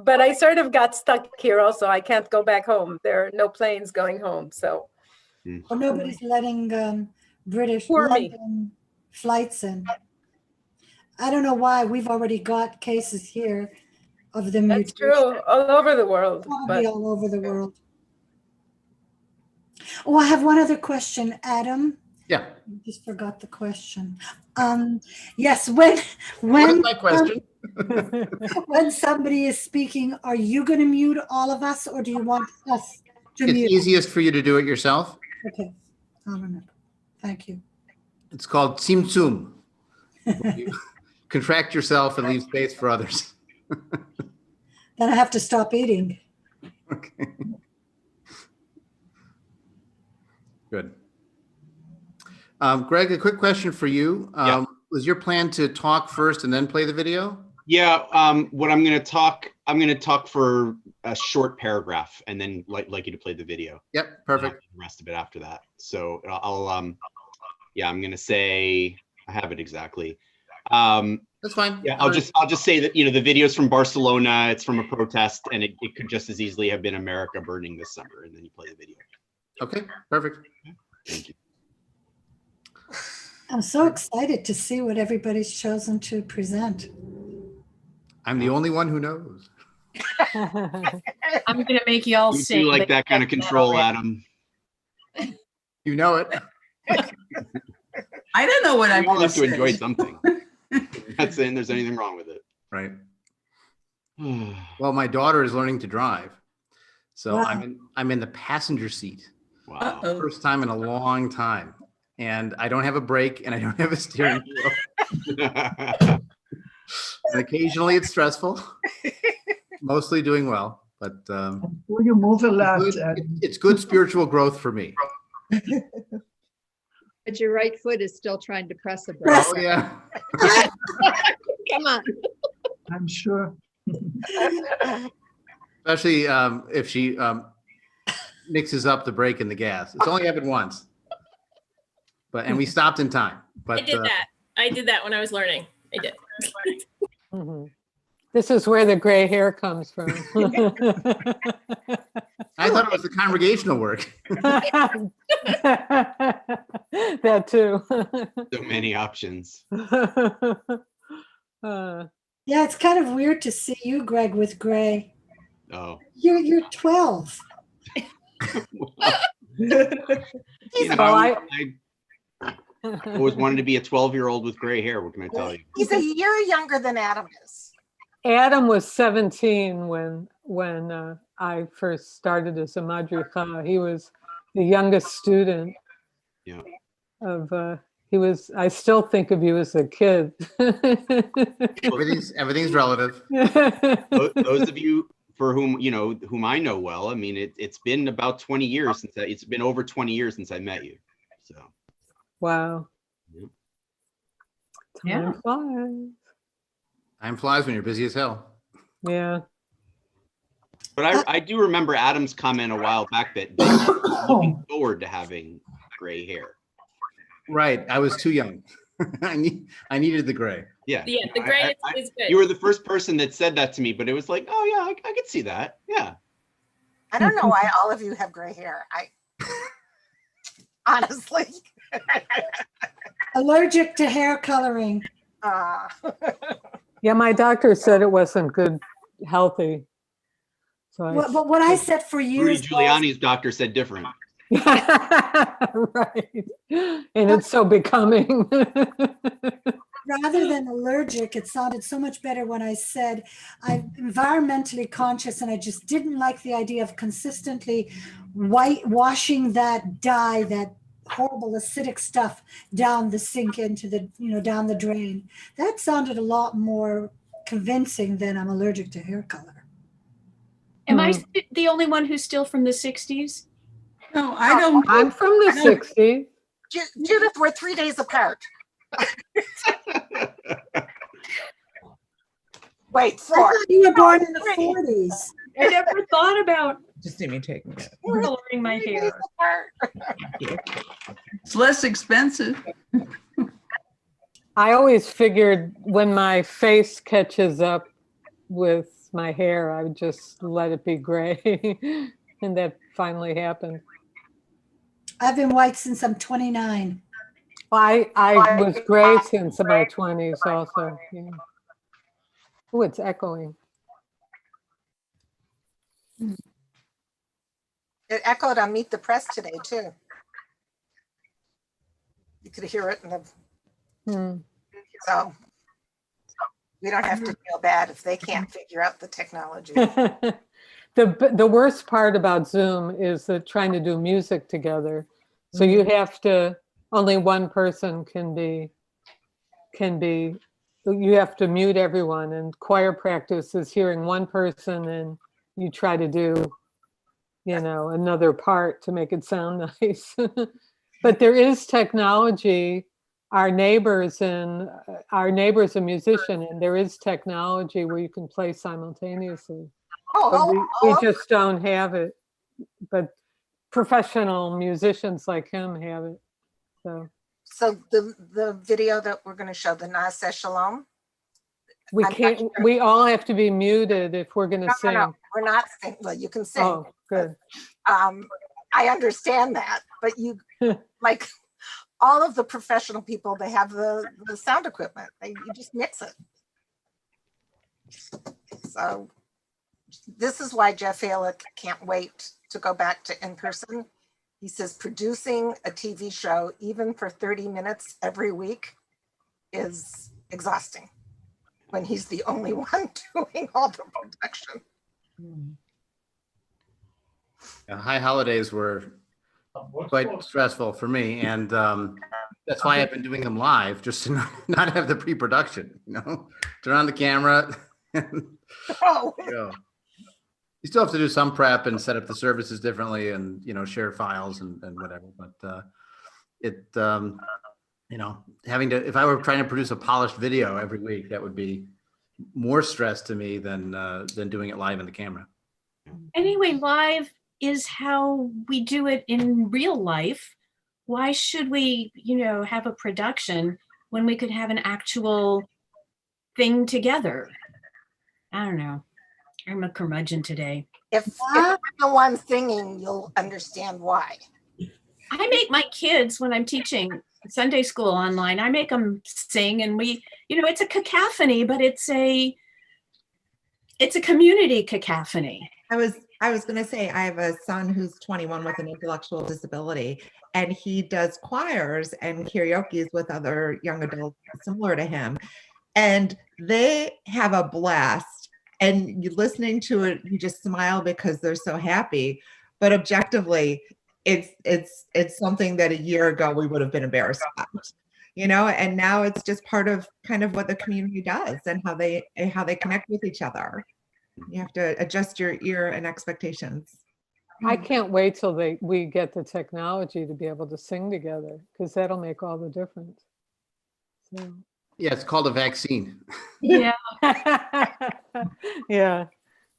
But I sort of got stuck here also. I can't go back home. There are no planes going home. So Well, nobody's letting British Poor me. London flights in. I don't know why. We've already got cases here of the that's mutation. true all over the world. Probably But all over the world. Oh, I have one other question, Adam. Yeah. I just forgot the question. Yes, when What is my question? when somebody is speaking, are you going to mute all of us, or do you want us to It's mute? easiest for you to do it yourself. Okay, I'll remember. Thank you. It's called tzimtzum. You contract yourself and leave space for others. Then I have to stop eating. Okay. Good. Greg, a quick question for you. Yeah. Was your plan to talk first and then play the video? Yeah, what I'm going to talk for a short paragraph and then like you to play the video. Yep, perfect. The rest of it after that. So yeah, I'm going to say, I have it exactly. That's fine. Yeah, I'll just say that, the video's from Barcelona, it's from a protest, and it could just as easily have been America burning this summer, and then you play the video. Okay, perfect. Thank you. I'm so excited to see what everybody's chosen to present. I'm the only one who knows. I'm gonna make you all You sing. do like but that kind of control, Adam. You know it. I don't know what I'm We all going have to enjoy say. something. Not saying there's anything wrong with it. Right. Well, my daughter is learning to drive. So Wow. I'm in the passenger seat. Wow. Uh-oh. First time in a long time. And I don't have a brake and I don't have a steering wheel. And occasionally it's stressful. Mostly doing well, but Will you move a lot? it's good spiritual growth for me. But your right foot is still trying to press a brake. Oh yeah. Come on. I'm sure. Especially if she mixes up the brake and the gas. It's only happened once. And we stopped in time. But I did that when I was learning. I did. Mhm. This is where the gray hair comes from. I thought it was the congregational work. That too. So many options. Yeah, it's kind of weird to see you, Greg, with gray. Oh. You're 12. I always wanted to be a 12-year-old with gray hair. What can I tell you? He's a year younger than Adam is. Adam was 17 when I first started as a madricha. He was the youngest student. Yeah. I still think of you as a kid. Everything's relative. Those of you for whom I know well, I mean, it's been about 20 years it's been over 20 years since I met you. So. Wow. Yeah. Time flies. Time flies when you're busy as hell. Yeah. But I do remember Adam's comment a while back that he was looking forward to having gray hair. Right. I was too young. I needed the gray. Yeah. Yeah, the gray is good. You were the first person that said that to me, but it was like, oh yeah, I could see that. Yeah. I don't know why all of you have gray hair. Honestly. Allergic to hair coloring. Yeah, my doctor said it wasn't good, healthy. So But what I said for Rudy years Giuliani's doctor said different. right. And it's so becoming. rather than allergic, it sounded so much better when I said I'm environmentally conscious, and I just didn't like the idea of consistently whitewashing that dye, that horrible acidic stuff down the sink into the, down the drain. That sounded a lot more convincing than I'm allergic to hair color. Am I the only one who's still from the 60s? No, I don't. I'm from the 60s. Judith, we're 3 days apart. Wait, I 4. thought you were born in the 40s. I never thought about Just imitating it. coloring my hair. It's less expensive. I always figured when my face catches up with my hair. I would just let it be gray. And that finally happened. I've been white since I'm 29. Well, I was gray since my 20s also. Yeah. Oh, it's echoing. It echoed on Meet the Press today too. You could hear it in the, so we don't have to feel bad if they can't figure out the technology. The worst part about Zoom is that trying to do music together. So you have to, only one person can be, you have to mute everyone, and choir practice is hearing one person and you try to do, another part to make it sound nice. But there is technology. Our neighbor's a musician, and there is technology where you can play simultaneously. But we just don't have it. But professional musicians like him have it. So the video that we're going to show, the Naaseh Shalom. I'm not sure. We all have to be muted if we're going to sing. No, we're not singing. Well, you can sing. Oh, good. I understand that, but you like all of the professional people, they have the sound equipment. You just mix it. So this is why Jeff Alick can't wait to go back to in person. He says producing a TV show, even for 30 minutes every week, is exhausting when he's the only one doing all the production. High holidays were quite stressful for me, and that's why I've been doing them live, just to not have the pre-production. Turn on the camera. Oh. You still have to do some prep and set up the services differently, and share files and whatever. But having to, if I were trying to produce a polished video every week, that would be more stress to me than doing it live in the camera. Anyway, live is how we do it in real life. Why should we, have a production when we could have an actual thing together? I don't know. I'm a curmudgeon today. If I'm the one singing, you'll understand why. I make my kids, when I'm teaching Sunday school online, I make them sing, and we, it's a cacophony, but it's a community cacophony. I was going to say, I have a son who's 21 with an intellectual disability, and he does choirs and karaoke with other young adults similar to him. And they have a blast. And you listening to it, you just smile because they're so happy. But objectively, it's something that a year ago we would have been embarrassed about, and now it's just part of kind of what the community does and how they connect with each other. You have to adjust your ear and expectations. I can't wait till we get the technology to be able to sing together, because that'll make all the difference. So. Yeah, it's called a vaccine. Yeah. Yeah,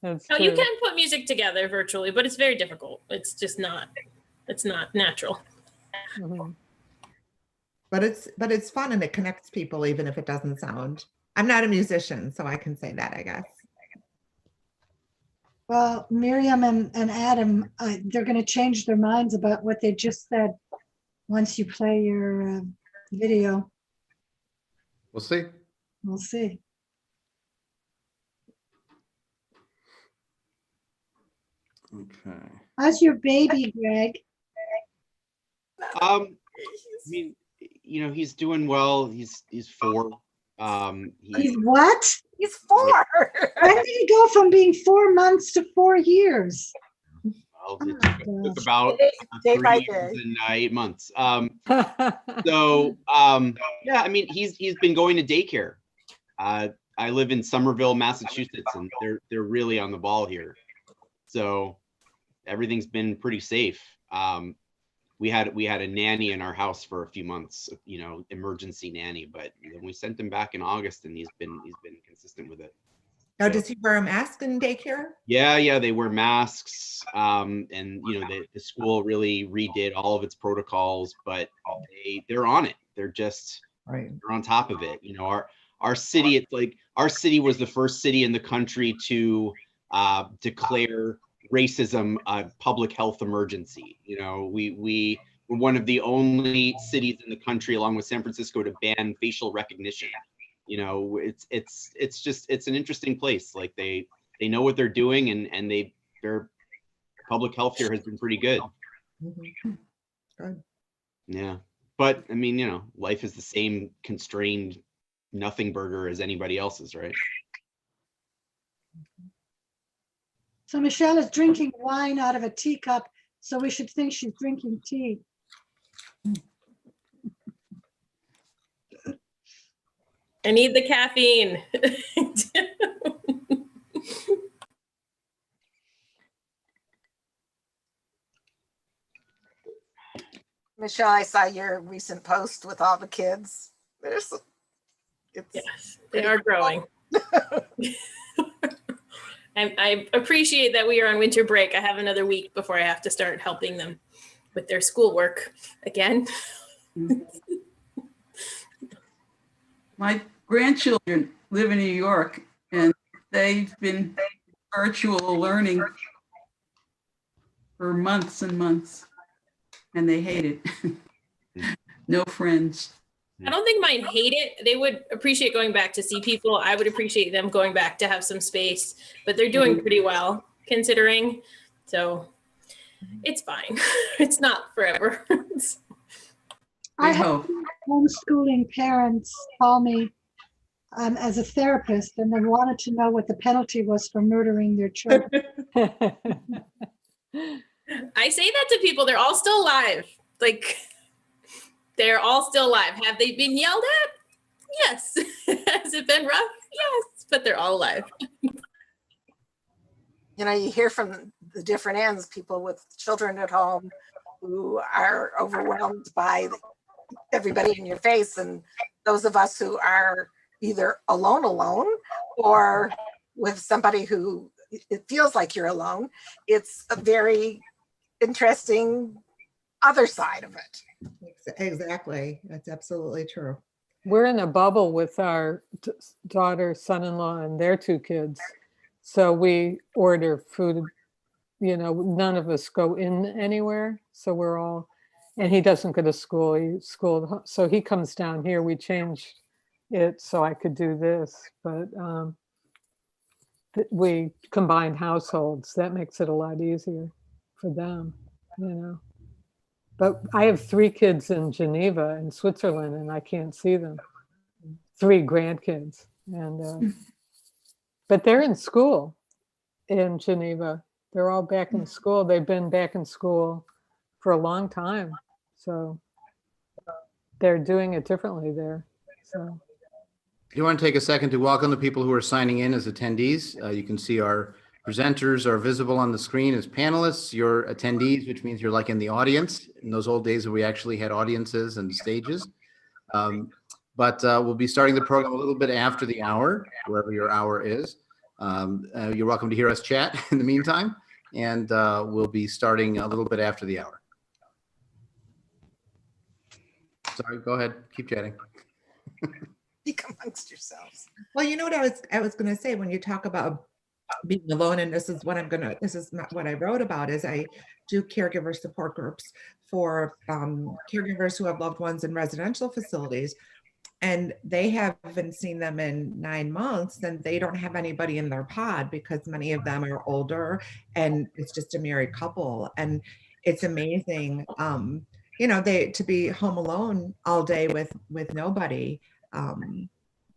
that's true. You can put music together virtually, but it's very difficult. It's just not, it's not natural. Mm-hmm. But it's fun, and it connects people even if it doesn't sound. I'm not a musician, so I can say that, I guess. Well, Miriam and Adam, they're going to change their minds about what they just said once you play your video. We'll see. We'll see. Okay. How's your baby, Greg? I mean, he's doing well. He's 4. He's what? He's 4. When did he go from being 4 months to 4 years? Well, it took about Day 3 by years day. and 8 months. So yeah, I mean, he's been going to daycare. I live in Somerville, Massachusetts, and they're really on the ball here. So everything's been pretty safe. We had a nanny in our house for a few months, emergency nanny, but then we sent him back in August, and he's been consistent with it. Now, does he wear a mask in daycare? Yeah, they wear masks, and the school really redid all of its protocols, but they're on it. They're just they're on top of it. our city, it's like our city was the first city in the country to declare racism a public health emergency. You know, we were one of the only cities in the country, along with San Francisco, to ban facial recognition. You know, it's an interesting place. Like they know what they're doing, and their public health here has been pretty good. Good. Yeah, but I mean, you know, life is the same constrained nothing burger as anybody else's, right? So Michelle is drinking wine out of a teacup, so we should think she's drinking tea. I need the caffeine. Michelle, I saw your recent post with all the kids. Yes, they are growing. I appreciate that we are on winter break. I have another week before I have to start helping them with their schoolwork again. My grandchildren live in New York, and they've been virtual learning for months and months, and they hate it. No friends. I don't think mine hate it. They would appreciate going back to see people. I would appreciate them going back to have some space, but they're doing pretty well considering. So it's fine. It's not forever. I have homeschooling parents call me as a therapist, and they wanted to know what the penalty was for murdering their children. I say that to people. They're all still alive. Like, they're all still alive. Have they been yelled at? Yes. Has it been rough? Yes. But they're all alive. You know, you hear from the different ends, people with children at home who are overwhelmed by everybody in your face, and those of us who are either alone or with somebody who it feels like you're alone. It's a very interesting other side of it. Exactly. That's absolutely true. We're in a bubble with our daughter, son-in-law, and their two kids. So we order food, you know, none of us go in anywhere. So we're all, and he doesn't go to school. He's schooled, so he comes down here. We changed it so I could do this, but we combined households. That makes it a lot easier for them, you know. But I have 3 kids in Geneva in Switzerland, and I can't see them. 3 grandkids, and but they're in school in Geneva. They're all back in school. They've been back in school for a long time, so they're doing it differently there. So, you want to take a second to welcome the people who are signing in as attendees. You can see our presenters are visible on the screen as panelists. You're attendees, which means you're like in the audience in those old days where we actually had audiences and stages. But we'll be starting the program a little bit after the hour, wherever your hour is. You're welcome to hear us chat in the meantime, and we'll be starting a little bit after the hour. Sorry, go ahead, keep chatting. Speak amongst yourselves. Well, you know what I was going to say when you talk about being alone, and this is not what I wrote about, is I do caregiver support groups for caregivers who have loved ones in residential facilities, and they haven't seen them in 9 months, and they don't have anybody in their pod because many of them are older and it's just a married couple. And it's amazing, you know, to be home alone all day with nobody.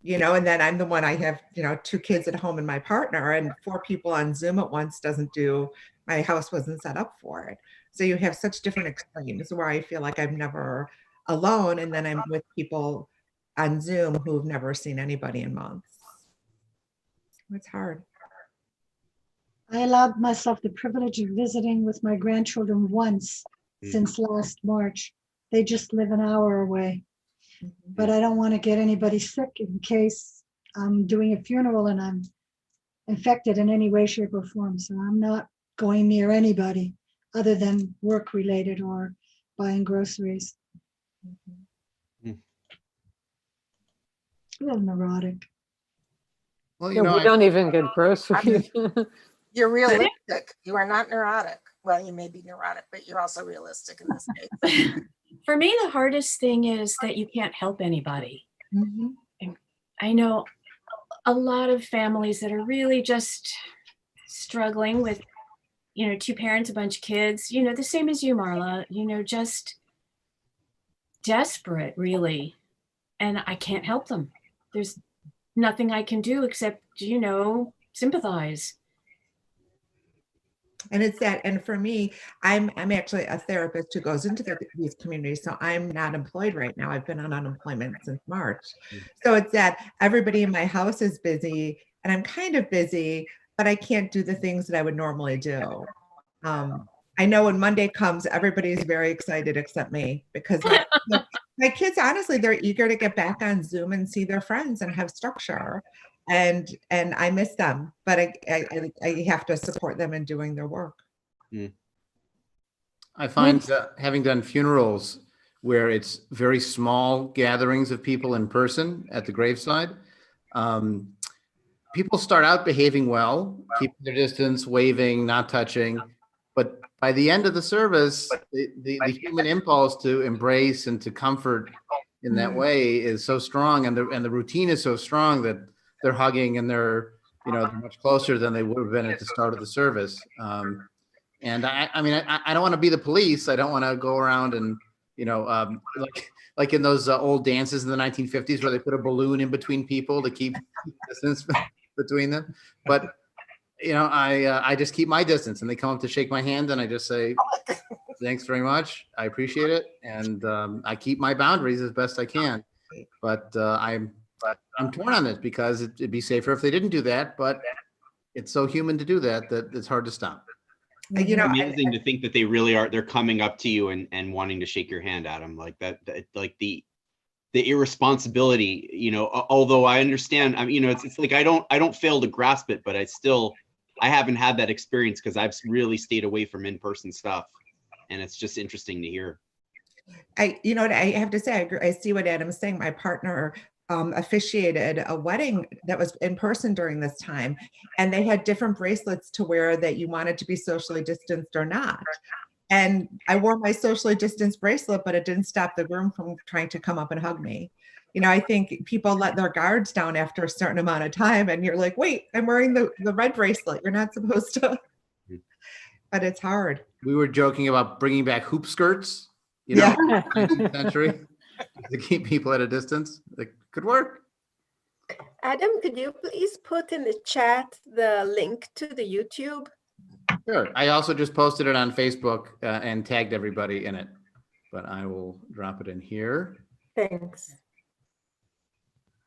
You know, and then I'm the one, I have, you know, 2 kids at home and my partner, and 4 people on Zoom at once my house wasn't set up for it. So you have such different extremes where I feel like I'm never alone, and then I'm with people on Zoom who've never seen anybody in months. It's hard. I allowed myself the privilege of visiting with my grandchildren once since last March. They just live an hour away. But I don't want to get anybody sick in case I'm doing a funeral and I'm infected in any way, shape, or form. So I'm not going near anybody other than work related or buying groceries. A little neurotic. Well, Yeah, we don't even get groceries. You're realistic. You are not neurotic. Well, you may be neurotic, but you're also realistic in this case. For me, the hardest thing is that you can't help anybody. Mhm. And I know a lot of families that are really just struggling with, two parents, a bunch of kids, the same as you, Marla, just desperate, really. And I can't help them. There's nothing I can do except, sympathize. And it's that, and for me, I'm actually a therapist who goes into these communities. So I'm not employed right now. I've been on unemployment since March. So it's that everybody in my house is busy and I'm kind of busy, but I can't do the things that I would normally do. I know when Monday comes, everybody's very excited except me because my kids, honestly, they're eager to get back on Zoom and see their friends and have structure. And I miss them, but I have to support them in doing their work. I find having done funerals where it's very small gatherings of people in person at the graveside, people start out behaving well, keeping their distance, waving, not touching. But by the end of the service, the human impulse to embrace and to comfort in that way is so strong, and the routine is so strong that they're hugging and they're much closer than they would have been at the start of the service. And I mean, I don't want to be the police. I don't want to go around and like in those old dances in the 1950s where they put a balloon in between people to keep distance between them. But I just keep my distance, and they come up to shake my hand, and I just say, "Thanks very much. I appreciate it," and I keep my boundaries as best I can. But I'm torn on this because it'd be safer if they didn't do that. But it's so human to do that it's hard to stop. Amazing to think that they really are. They're coming up to you and wanting to shake your hand, Adam. Like that like the irresponsibility. Although I understand. It's like I don't fail to grasp it, but I haven't had that experience because I've really stayed away from in-person stuff, and it's just interesting to hear. I have to say, I see what Adam's saying. My partner officiated a wedding that was in person during this time, and they had different bracelets to wear that you wanted to be socially distanced or not. And I wore my socially distanced bracelet, but it didn't stop the groom from trying to come up and hug me. I think people let their guards down after a certain amount of time, and you're like, wait, I'm wearing the red bracelet. You're not supposed to. But it's hard. We were joking about bringing back hoop skirts, 19th century, to keep people at a distance. It could work. Adam, could you please put in the chat the link to the YouTube? Sure. I also just posted it on Facebook and tagged everybody in it, but I will drop it in here. Thanks.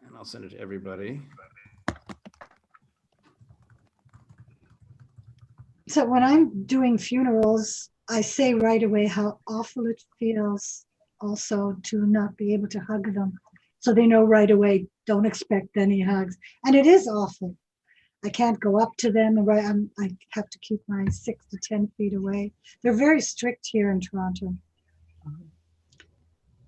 And I'll send it to everybody. So when I'm doing funerals, I say right away how awful it feels also to not be able to hug them. So they know right away, don't expect any hugs. And it is awful. I can't go up to them. I have to keep my 6 to 10 feet away. They're very strict here in Toronto.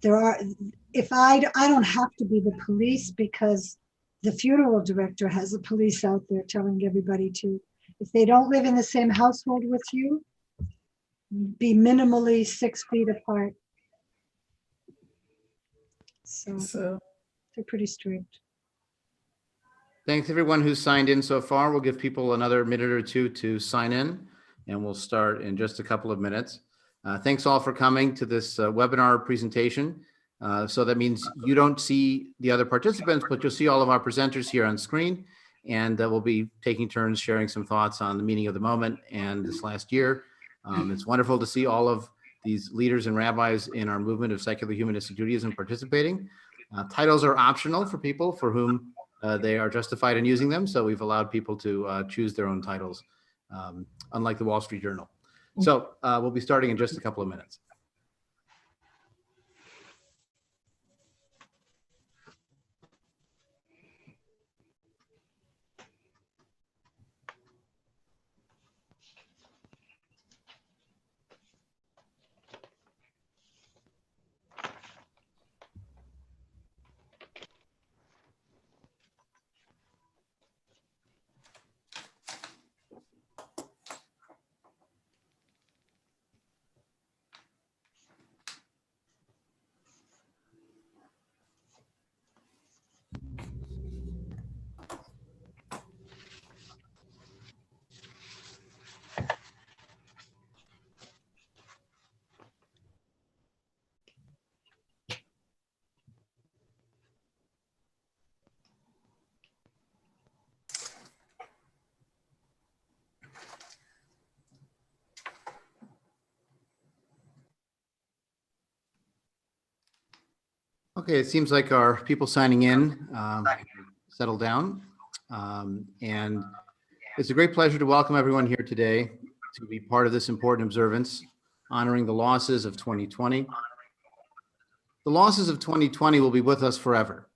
I don't have to be the police because the funeral director has the police out there telling everybody to, if they don't live in the same household with you, be minimally 6 feet apart. So they're pretty strict. Thanks everyone who's signed in so far. We'll give people another minute or two to sign in, and we'll start in just a couple of minutes. Thanks all for coming to this webinar presentation. So that means you don't see the other participants, but you'll see all of our presenters here on screen, and we'll be taking turns sharing some thoughts on the meaning of the moment and this last year. It's wonderful to see all of these leaders and rabbis in our movement of secular humanistic Judaism participating. Titles are optional for people for whom they are justified in using them. So we've allowed people to choose their own titles, unlike the Wall Street Journal. So we'll be starting in just a couple of minutes. Okay, it seems like our people signing in settle down. And it's a great pleasure to welcome everyone here today to be part of this important observance, honoring the losses of 2020. The losses of 2020 will be with us forever.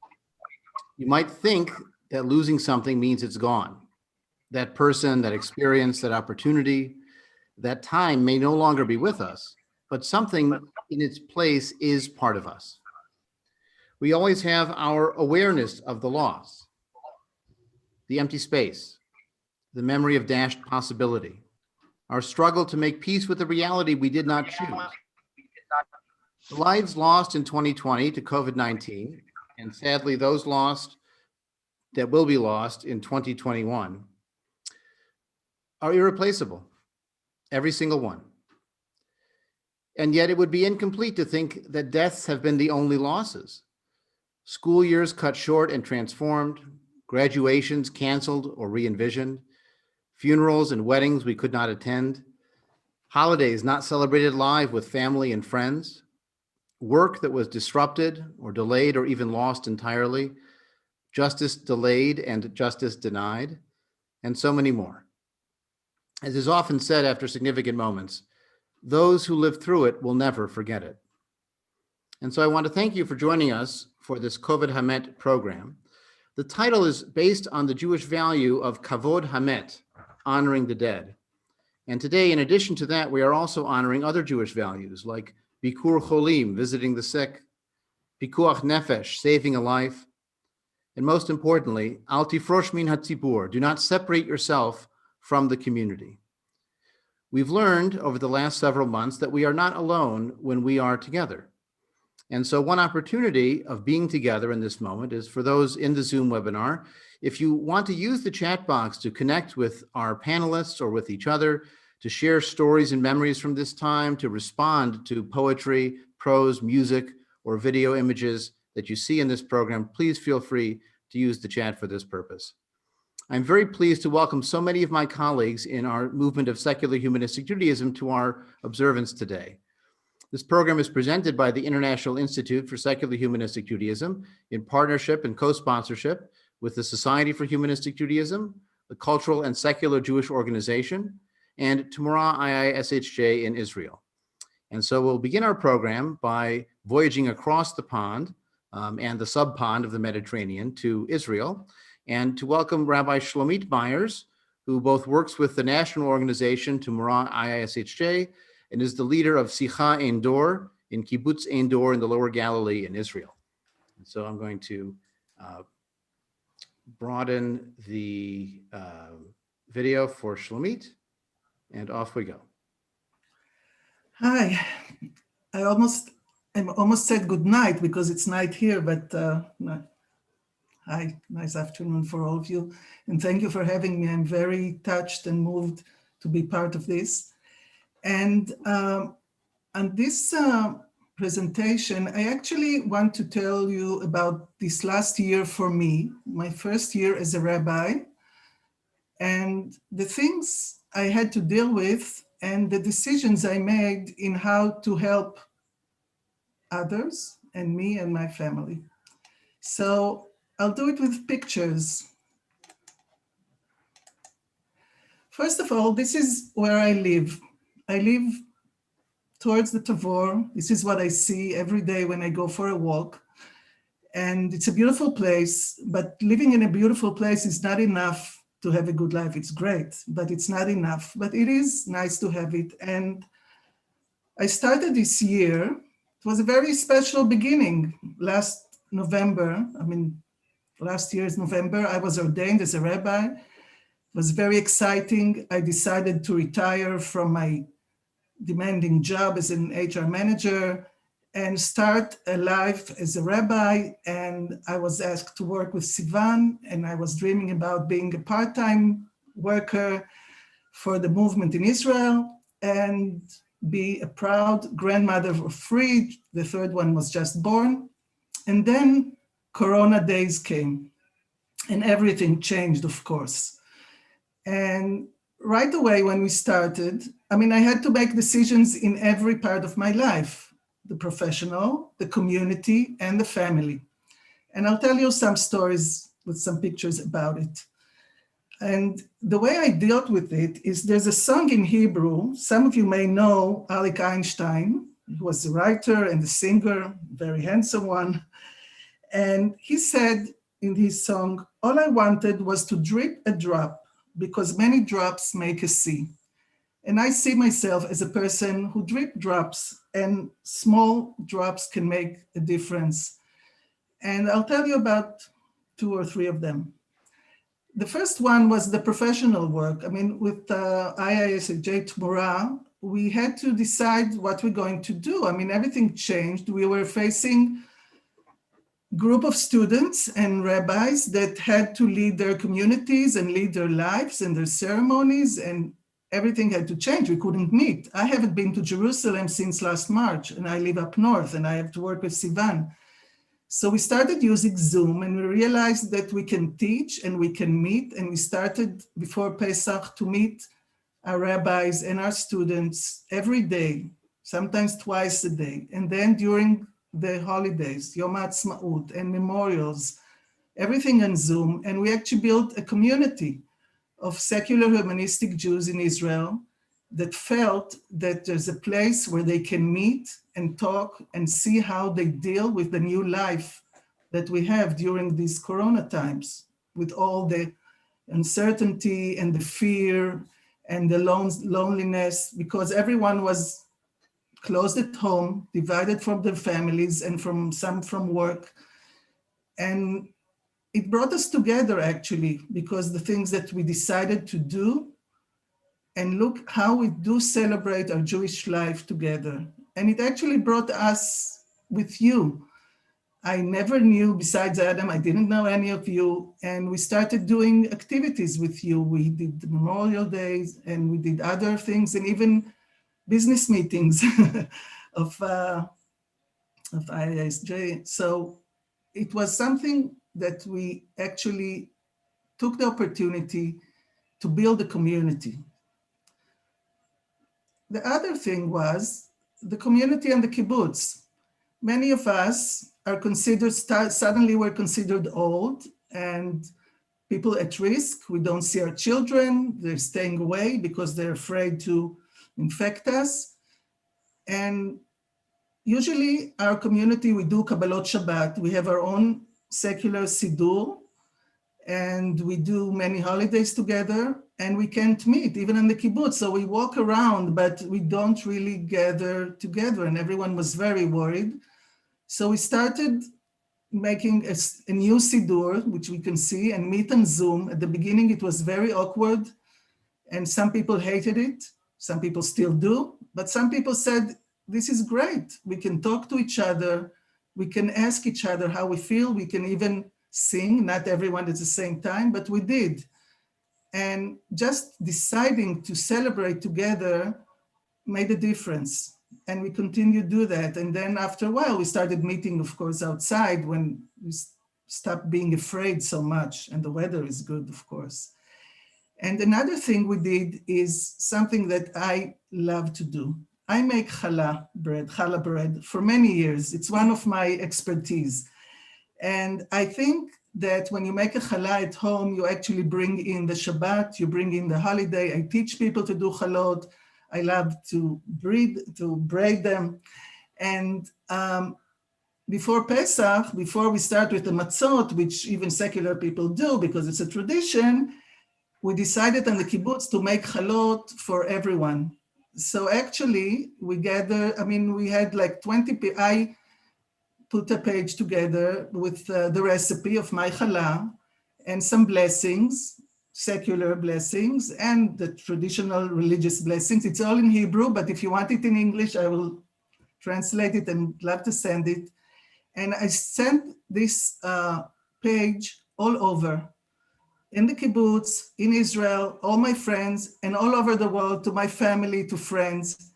You might think that losing something means it's gone. That person, that experience, that opportunity, that time may no longer be with us, but something in its place is part of us. We always have our awareness of the loss, the empty space, the memory of dashed possibility, our struggle to make peace with the reality we did not choose. The lives lost in 2020 to COVID-19, and sadly those lost that will be lost in 2021, are irreplaceable, every single one. And yet it would be incomplete to think that deaths have been the only losses. School years cut short and transformed, graduations canceled or re-envisioned, funerals and weddings we could not attend, holidays not celebrated live with family and friends, work that was disrupted or delayed or even lost entirely, justice delayed and justice denied, and so many more. As is often said after significant moments, those who live through it will never forget it. And so I want to thank you for joining us for this COVID haMet program. The title is based on the Jewish value of kavod haMet, honoring the dead. And today, in addition to that, we are also honoring other Jewish values like bikur cholim, visiting the sick, pikuach nefesh, saving a life, and most importantly, al tifrosh min hatzibur, do not separate yourself from the community. We've learned over the last several months that we are not alone when we are together. And so one opportunity of being together in this moment is for those in the Zoom webinar, if you want to use the chat box to connect with our panelists or with each other, to share stories and memories from this time, to respond to poetry, prose, music, or video images that you see in this program, please feel free to use the chat for this purpose. I'm very pleased to welcome so many of my colleagues in our movement of Secular Humanistic Judaism to our observance today. This program is presented by the International Institute for Secular Humanistic Judaism in partnership and co-sponsorship with the Society for Humanistic Judaism, the Cultural and Secular Jewish Organization, and Tamura IISHJ in Israel. And so we'll begin our program by voyaging across the pond and the sub-pond of the Mediterranean to Israel, and to welcome Rabbi Shlomit Myers, who both works with the national organization Tamura IISHJ and is the leader of Sicha Ein Dor in Kibbutz Ein Dor in the Lower Galilee in Israel. And so I'm going to broaden the video for Shlomit, and off we go. Hi, I almost said good night because it's night here, but no. Hi, nice afternoon for all of you. And thank you for having me. I'm very touched and moved to be part of this. And on this presentation, I actually want to tell you about this last year for me, my first year as a rabbi, and the things I had to deal with and the decisions I made in how to help others and me and my family. So I'll do it with pictures. First of all, this is where I live. I live towards the Tavor. This is what I see every day when I go for a walk. And it's a beautiful place, but living in a beautiful place is not enough to have a good life. It's great, but it's not enough. But it is nice to have it. And I started this year. It was a very special beginning. Last year's November, I was ordained as a rabbi. It was very exciting. I decided to retire from my demanding job as an HR manager and start a life as a rabbi. And I was asked to work with Sivan, and I was dreaming about being a part-time worker for the movement in Israel and be a proud grandmother of three. The third one was just born. And then Corona days came and everything changed, of course. And right away when we started, I had to make decisions in every part of my life. the professional, the community, and the family. And I'll tell you some stories with some pictures about it. And the way I dealt with it is there's a song in Hebrew. Some of you may know Alec Einstein. He was a writer and a singer, very handsome one. And he said in his song, all I wanted was to drip a drop because many drops make a sea. And I see myself as a person who drip drops, and small drops can make a difference. And I'll tell you about 2 or 3 of them. The first one was the professional work. I mean, with IISJ Tmura, we had to decide what we're going to do. I mean, everything changed. We were facing a group of students and rabbis that had to lead their communities and lead their lives and their ceremonies, and everything had to change. We couldn't meet. I haven't been to Jerusalem since last March, and I live up north, and I have to work with Sivan. So we started using Zoom, and we realized that we can teach and we can meet, and we started before Pesach to meet our rabbis and our students every day, sometimes twice a day. And then during the holidays, Yom HaAtzmaut and memorials, everything on Zoom. And we actually built a community of secular humanistic Jews in Israel that felt that there's a place where they can meet and talk and see how they deal with the new life that we have during these Corona times, with all the uncertainty and the fear and the loneliness, because everyone was closed at home, divided from their families and some from work. And it brought us together, actually, because the things that we decided to do, and look how we do celebrate our Jewish life together. And it actually brought us with you. I never knew, besides Adam, I didn't know any of you. And we started doing activities with you. We did the Memorial Days, and we did other things, and even business meetings of IISJ. So it was something that we actually took the opportunity to build a community. The other thing was the community and the kibbutz. Many of us are considered, suddenly we're considered old and people at risk. We don't see our children. They're staying away because they're afraid to infect us. And usually our community, we do Kabbalot Shabbat. We have our own secular Siddur, and we do many holidays together, and we can't meet, even in the kibbutz. So we walk around, but we don't really gather together, and everyone was very worried. So we started making a new Siddur, which we can see, and meet on Zoom. At the beginning, it was very awkward, and some people hated it. Some people still do, but some people said, this is great. We can talk to each other. We can ask each other how we feel. We can even sing, not everyone at the same time, but we did. And just deciding to celebrate together made a difference. And we continue to do that. And then after a while, we started meeting, of course, outside when we stopped being afraid so much. And the weather is good, of course. And another thing we did is something that I love to do. I make challah bread for many years. It's one of my expertise. And I think that when you make a challah at home, you actually bring in the Shabbat, you bring in the holiday. I teach people to do chalot. I love to braid them. And before Pesach, before we start with the matzot, which even secular people do because it's a tradition, we decided on the kibbutz to make chalot for everyone. So actually we gather, I mean, we had like 20 people. I put a page together with the recipe of my challah and some blessings, secular blessings, and the traditional religious blessings. It's all in Hebrew, but if you want it in English, I will translate it and love to send it. And I sent this page all over, in the kibbutz, in Israel, all my friends, and all over the world, to my family, to friends.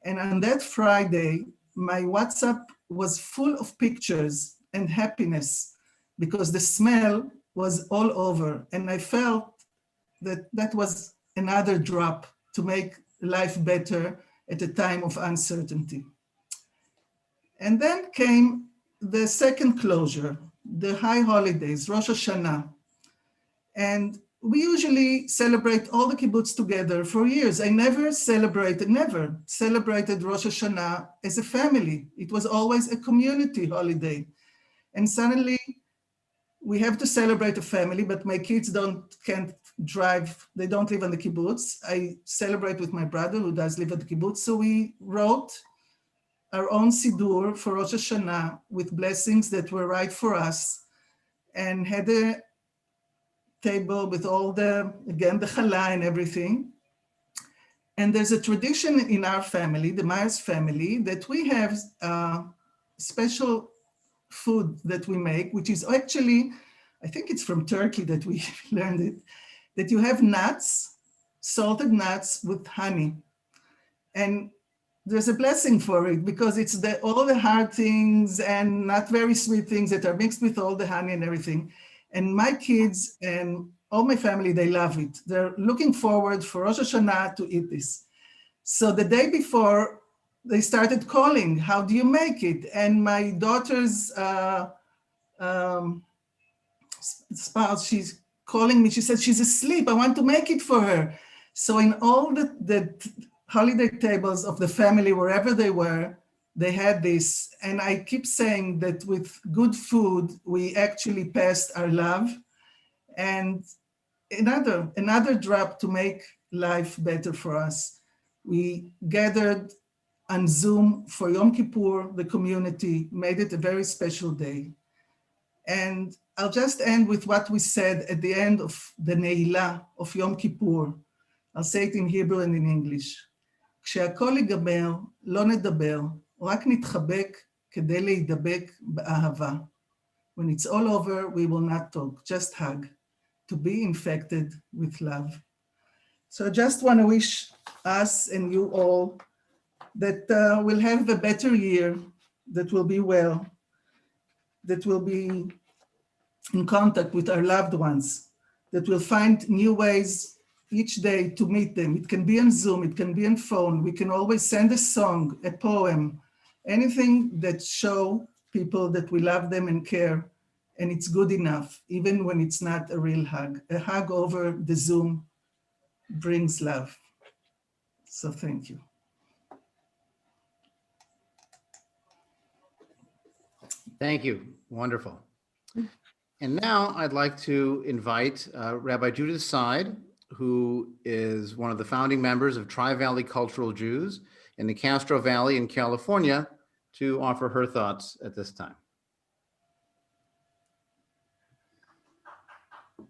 And on that Friday, my WhatsApp was full of pictures and happiness because the smell was all over. And I felt that that was another drop to make life better at a time of uncertainty. And then came the second closure, the high holidays, Rosh Hashanah. And we usually celebrate all the kibbutz together for years. I never celebrated Rosh Hashanah as a family. It was always a community holiday. And suddenly we have to celebrate a family, but my kids can't drive. They don't live on the kibbutz. I celebrate with my brother who does live at the kibbutz. So we wrote our own Siddur for Rosh Hashanah with blessings that were right for us, and had a table with all the challah and everything. And there's a tradition in our family, the Myers family, that we have special food that we make, which is actually, I think it's from Turkey that we learned it, that you have nuts, salted nuts with honey. And there's a blessing for it because it's all the hard things and not very sweet things that are mixed with all the honey and everything. And my kids and all my family, they love it. They're looking forward for Rosh Hashanah to eat this. So the day before, they started calling, how do you make it? And my daughter's spouse, she's calling me, she said, she's asleep, I want to make it for her. So in all the holiday tables of the family, wherever they were, they had this. And I keep saying that with good food, we actually passed our love. And another drop to make life better for us. We gathered on Zoom for Yom Kippur, the community made it a very special day. And I'll just end with what we said at the end of the Ne'ilah of Yom Kippur. I'll say it in Hebrew and in English. כשהכל ייגמר, לא נדבר, רק נתחבק כדי להידבק באהבה. When it's all over, we will not talk, just hug, to be infected with love. So I just want to wish us and you all that we'll have a better year, that will be well, that will be in contact with our loved ones, that will find new ways each day to meet them. It can be on Zoom, it can be on phone. We can always send a song, a poem, anything that show people that we love them and care, and it's good enough, even when it's not a real hug. A hug over the Zoom brings love. So thank you. Thank you. Wonderful. And now I'd like to invite Rabbi Judith Seid, who is one of the founding members of Tri-Valley Cultural Jews in the Castro Valley in California, to offer her thoughts at this time.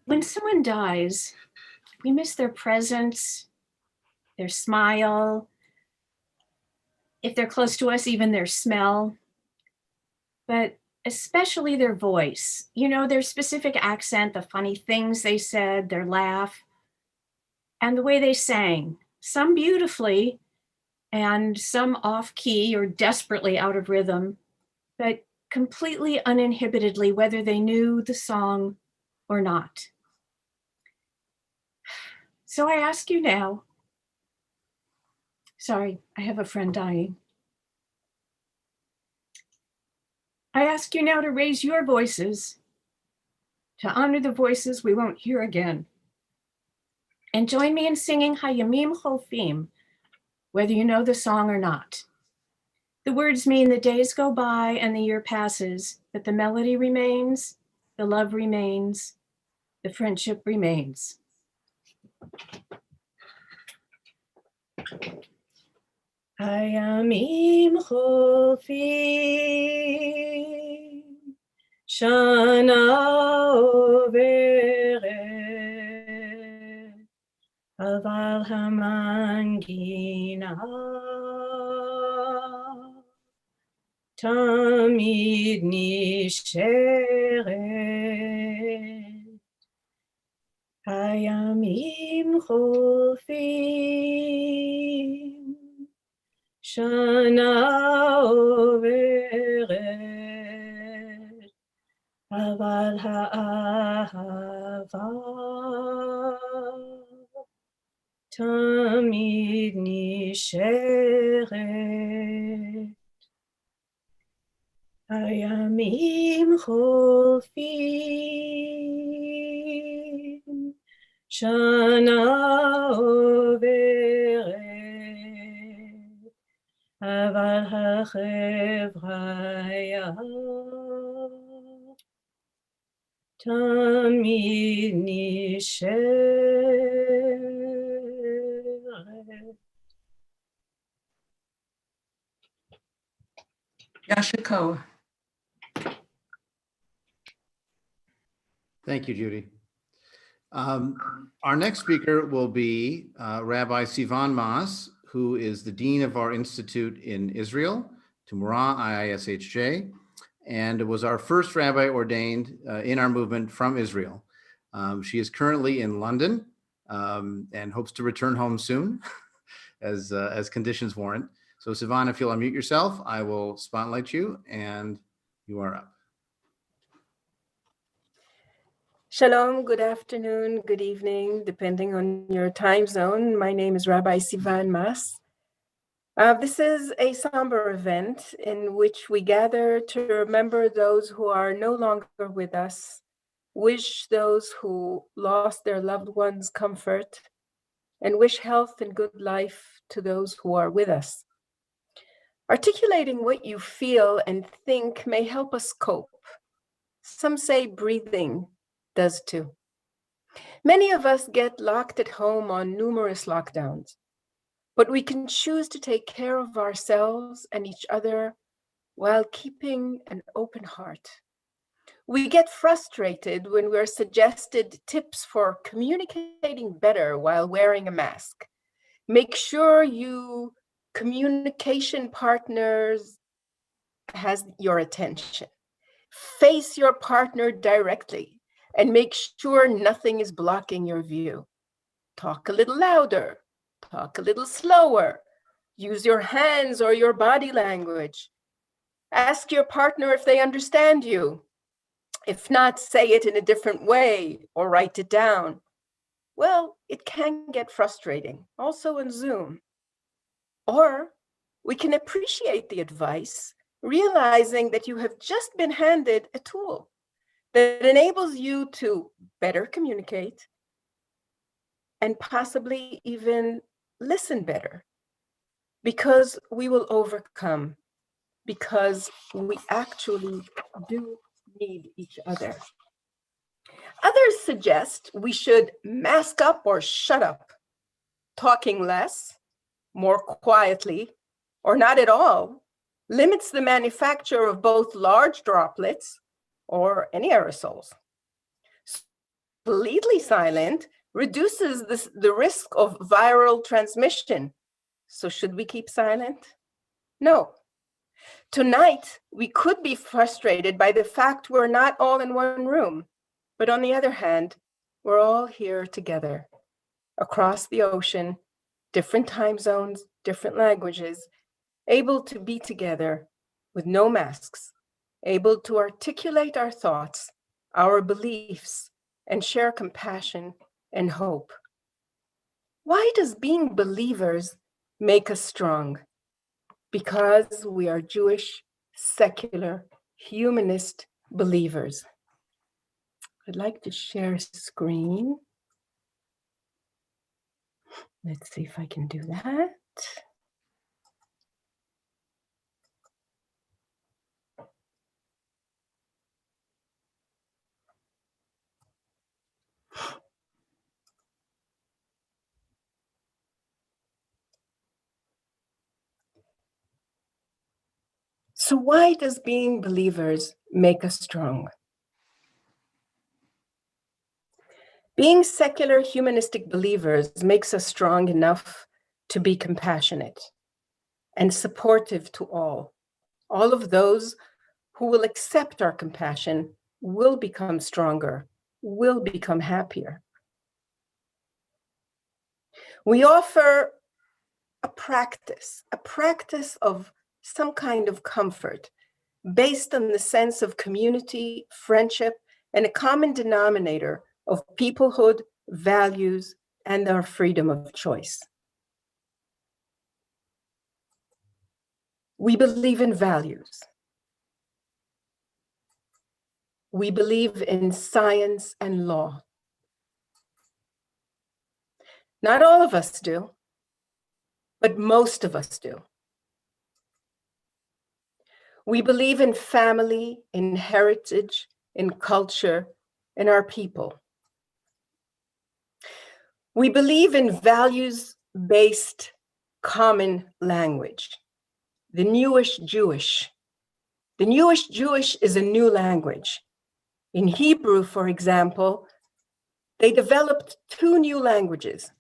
When someone dies, we miss their presence, their smile, if they're close to us, even their smell, but especially their voice, their specific accent, the funny things they said, their laugh, and the way they sang, some beautifully and some off key or desperately out of rhythm, but completely uninhibitedly, whether they knew the song or not. So I ask you now, sorry, I have a friend dying. I ask you now to raise your voices, to honor the voices we won't hear again. And join me in singing Hayamim Cholfim, whether you know the song or not. The words mean the days go by and the year passes, but the melody remains, the love remains, the friendship remains. Hayamim Cholfim, Shana overet, Aval hamangina tamid nisheret. Hayamim cholfim, Shana overet, Aval ha'ahava tamid nisheret. הימים חולפים, שנה עוברת, אבל החבריה תמיד נשארת. Yashiko. Thank you, Judy. Our next speaker will be Rabbi Sivan Mas, who is the Dean of our Institute in Israel, Tumura IISHJ, and was our first rabbi ordained in our movement from Israel. She is currently in London and hopes to return home soon as conditions warrant. So Sivan, if you'll unmute yourself, I will spotlight you and you are up. Shalom, good afternoon, good evening, depending on your time zone. My name is Rabbi Sivan Mas. This is a somber event in which we gather to remember those who are no longer with us, wish those who lost their loved ones comfort, and wish health and good life to those who are with us. Articulating what you feel and think may help us cope. Some say breathing does too. Many of us get locked at home on numerous lockdowns, but we can choose to take care of ourselves and each other while keeping an open heart. We get frustrated when we're suggested tips for communicating better while wearing a mask. Make sure you communication partners has your attention. Face your partner directly and make sure nothing is blocking your view. Talk a little louder, talk a little slower, use your hands or your body language. Ask your partner if they understand you. If not, say it in a different way or write it down. Well, it can get frustrating, also in Zoom. Or we can appreciate the advice, realizing that you have just been handed a tool that enables you to better communicate and possibly even listen better, because we will overcome, because we actually do need each other. Others suggest we should mask up or shut up, talking less, more quietly, or not at all, limits the manufacture of both large droplets or any aerosols. Completely silent reduces the risk of viral transmission. So should we keep silent? No. Tonight, we could be frustrated by the fact we're not all in one room. But on the other hand, we're all here together, across the ocean, different time zones, different languages, able to be together with no masks, able to articulate our thoughts, our beliefs, and share compassion and hope. Why does being believers make us strong? Because we are Jewish, secular, humanist believers. I'd like to share screen. Let's see if I can do that. So why does being believers make us strong? Being secular humanistic believers makes us strong enough to be compassionate and supportive to all. All of those who will accept our compassion will become stronger, will become happier. We offer a practice of some kind of comfort based on the sense of community, friendship, and a common denominator of peoplehood, values, and our freedom of choice. We believe in values. We believe in science and law. Not all of us do, but most of us do. We believe in family, in heritage, in culture, in our people. We believe in values-based common language, the newish Jewish. The newish Jewish is a new language. In Hebrew, for example, they developed two new languages.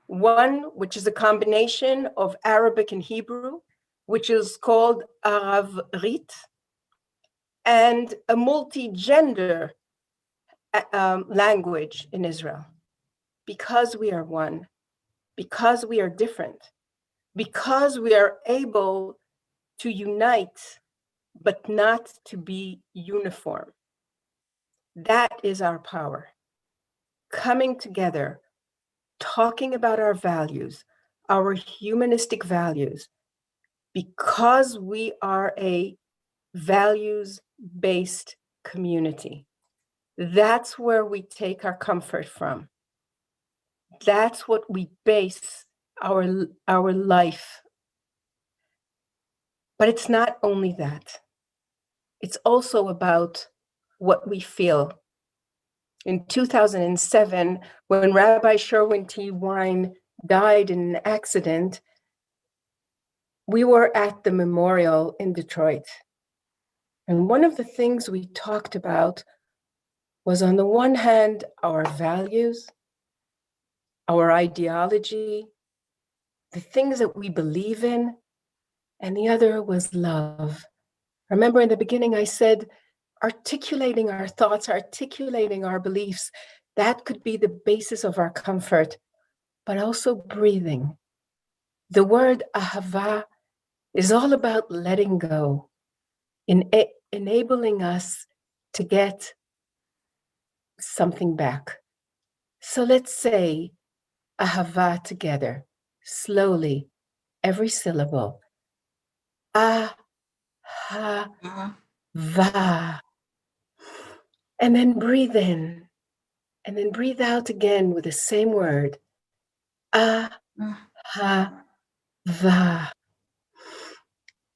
One, which is a combination of Arabic and Hebrew, which is called Aravrit, and a multi-gender language in Israel. Because we are one, because we are different, because we are able to unite, but not to be uniform. That is our power. Coming together, talking about our values, our humanistic values, because we are a values-based community. That's where we take our comfort from. That's what we base our life. But it's not only that. It's also about what we feel. In 2007, when Rabbi Sherwin T. Wine died in an accident, we were at the memorial in Detroit. And one of the things we talked about was, on the one hand, our values, our ideology, the things that we believe in, and the other was love. Remember in the beginning I said, articulating our thoughts, articulating our beliefs, that could be the basis of our comfort, but also breathing. The word ahava is all about letting go, enabling us to get something back. So let's say ahava together, slowly, every syllable. Ah-ha-va. And then breathe in, and then breathe out again with the same word. Ah-ha-va.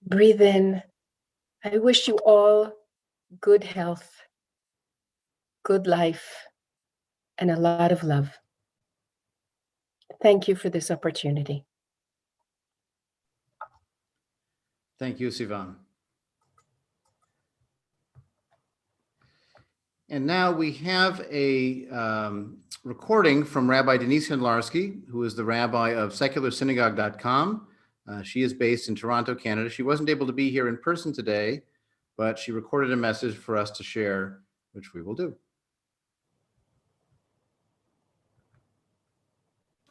Breathe in. I wish you all good health, good life, and a lot of love. Thank you for this opportunity. Thank you, Sivan. And now we have a recording from Rabbi Denise Hindlarsky, who is the rabbi of secularsynagogue.com. She is based in Toronto, Canada. She wasn't able to be here in person today, but she recorded a message for us to share, which we will do.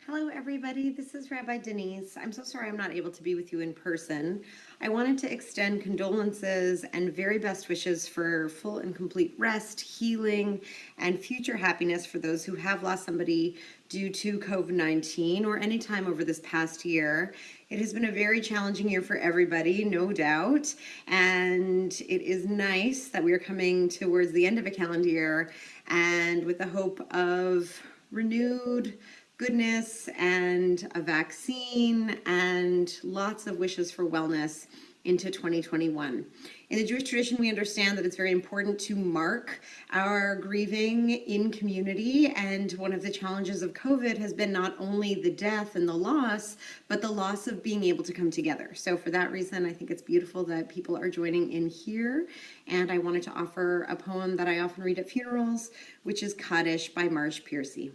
Hello, everybody. This is Rabbi Denise. I'm so sorry I'm not able to be with you in person. I wanted to extend condolences and very best wishes for full and complete rest, healing, and future happiness for those who have lost somebody due to COVID-19 or any time over this past year. It has been a very challenging year for everybody, no doubt. And it is nice that we are coming towards the end of a calendar year and with the hope of renewed goodness and a vaccine and lots of wishes for wellness into 2021. In the Jewish tradition, we understand that it's very important to mark our grieving in community. And one of the challenges of COVID has been not only the death and the loss, but the loss of being able to come together. So for that reason, I think it's beautiful that people are joining in here. And I wanted to offer a poem that I often read at funerals, which is Hadash by Marsh Piercy.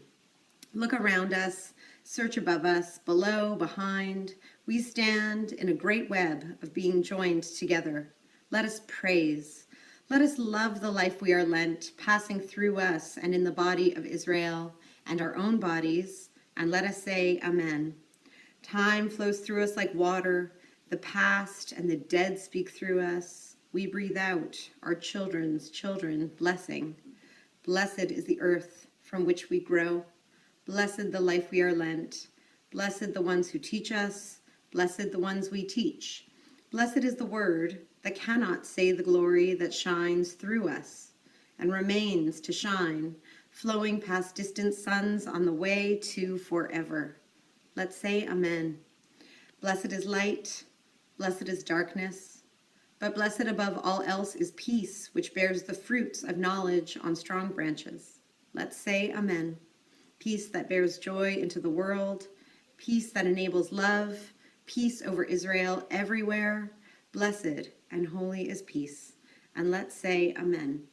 Look around us, search above us, below, behind. We stand in a great web of being joined together. Let us praise. Let us love the life we are lent, passing through us and in the body of Israel and our own bodies. And let us say Amen. Time flows through us like water. The past and the dead speak through us. We breathe out our children's children, blessing. Blessed is the earth from which we grow. Blessed the life we are lent. Blessed the ones who teach us. Blessed the ones we teach. Blessed is the word that cannot say the glory that shines through us. and remains to shine, flowing past distant suns on the way to forever. Let's say amen. Blessed is light, blessed is darkness, but blessed above all else is peace, which bears the fruits of knowledge on strong branches. Let's say amen. Peace that bears joy into the world, peace that enables love, peace over Israel everywhere. Blessed and holy is peace. And let's say amen.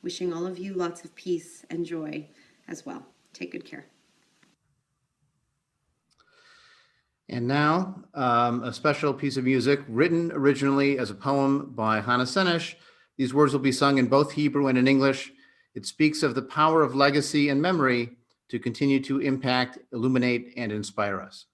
Wishing all of you lots of peace and joy as well. Take good care. And now, a special piece of music written originally as a poem by Hannah Senesh. These words will be sung in both Hebrew and in English. It speaks of the power of legacy and memory to continue to impact, illuminate, and inspire us.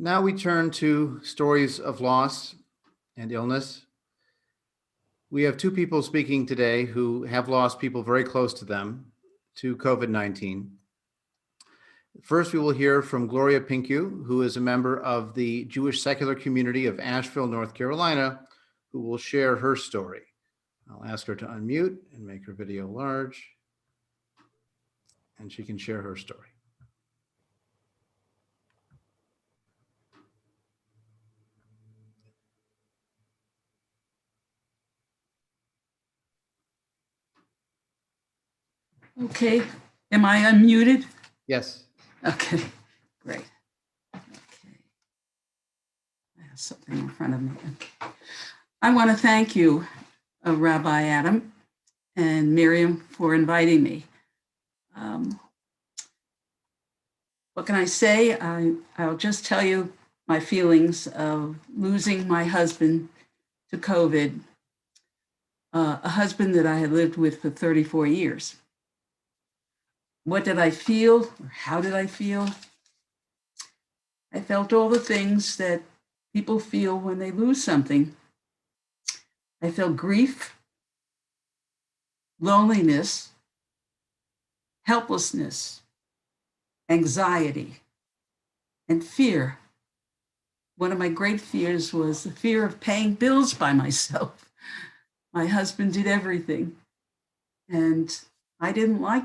Now we turn to stories of loss and illness. We have two people speaking today who have lost people very close to them to COVID-19. First, we will hear from Gloria Pinku, who is a member of the Jewish secular community of Asheville, North Carolina, who will share her story. I'll ask her to unmute and make her video large, and she can share her story. Okay, am I unmuted? Yes. Okay, great. Okay, I have something in front of me. Okay. I want to thank you, Rabbi Adam and Miriam, for inviting me. What can I say? I'll just tell you my feelings of losing my husband to COVID, a husband that I had lived with for 34 years. What did I feel, or how did I feel? I felt all the things that people feel when they lose something. I felt grief, loneliness, helplessness, anxiety, and fear. One of my great fears was the fear of paying bills by myself. My husband did everything, and I didn't like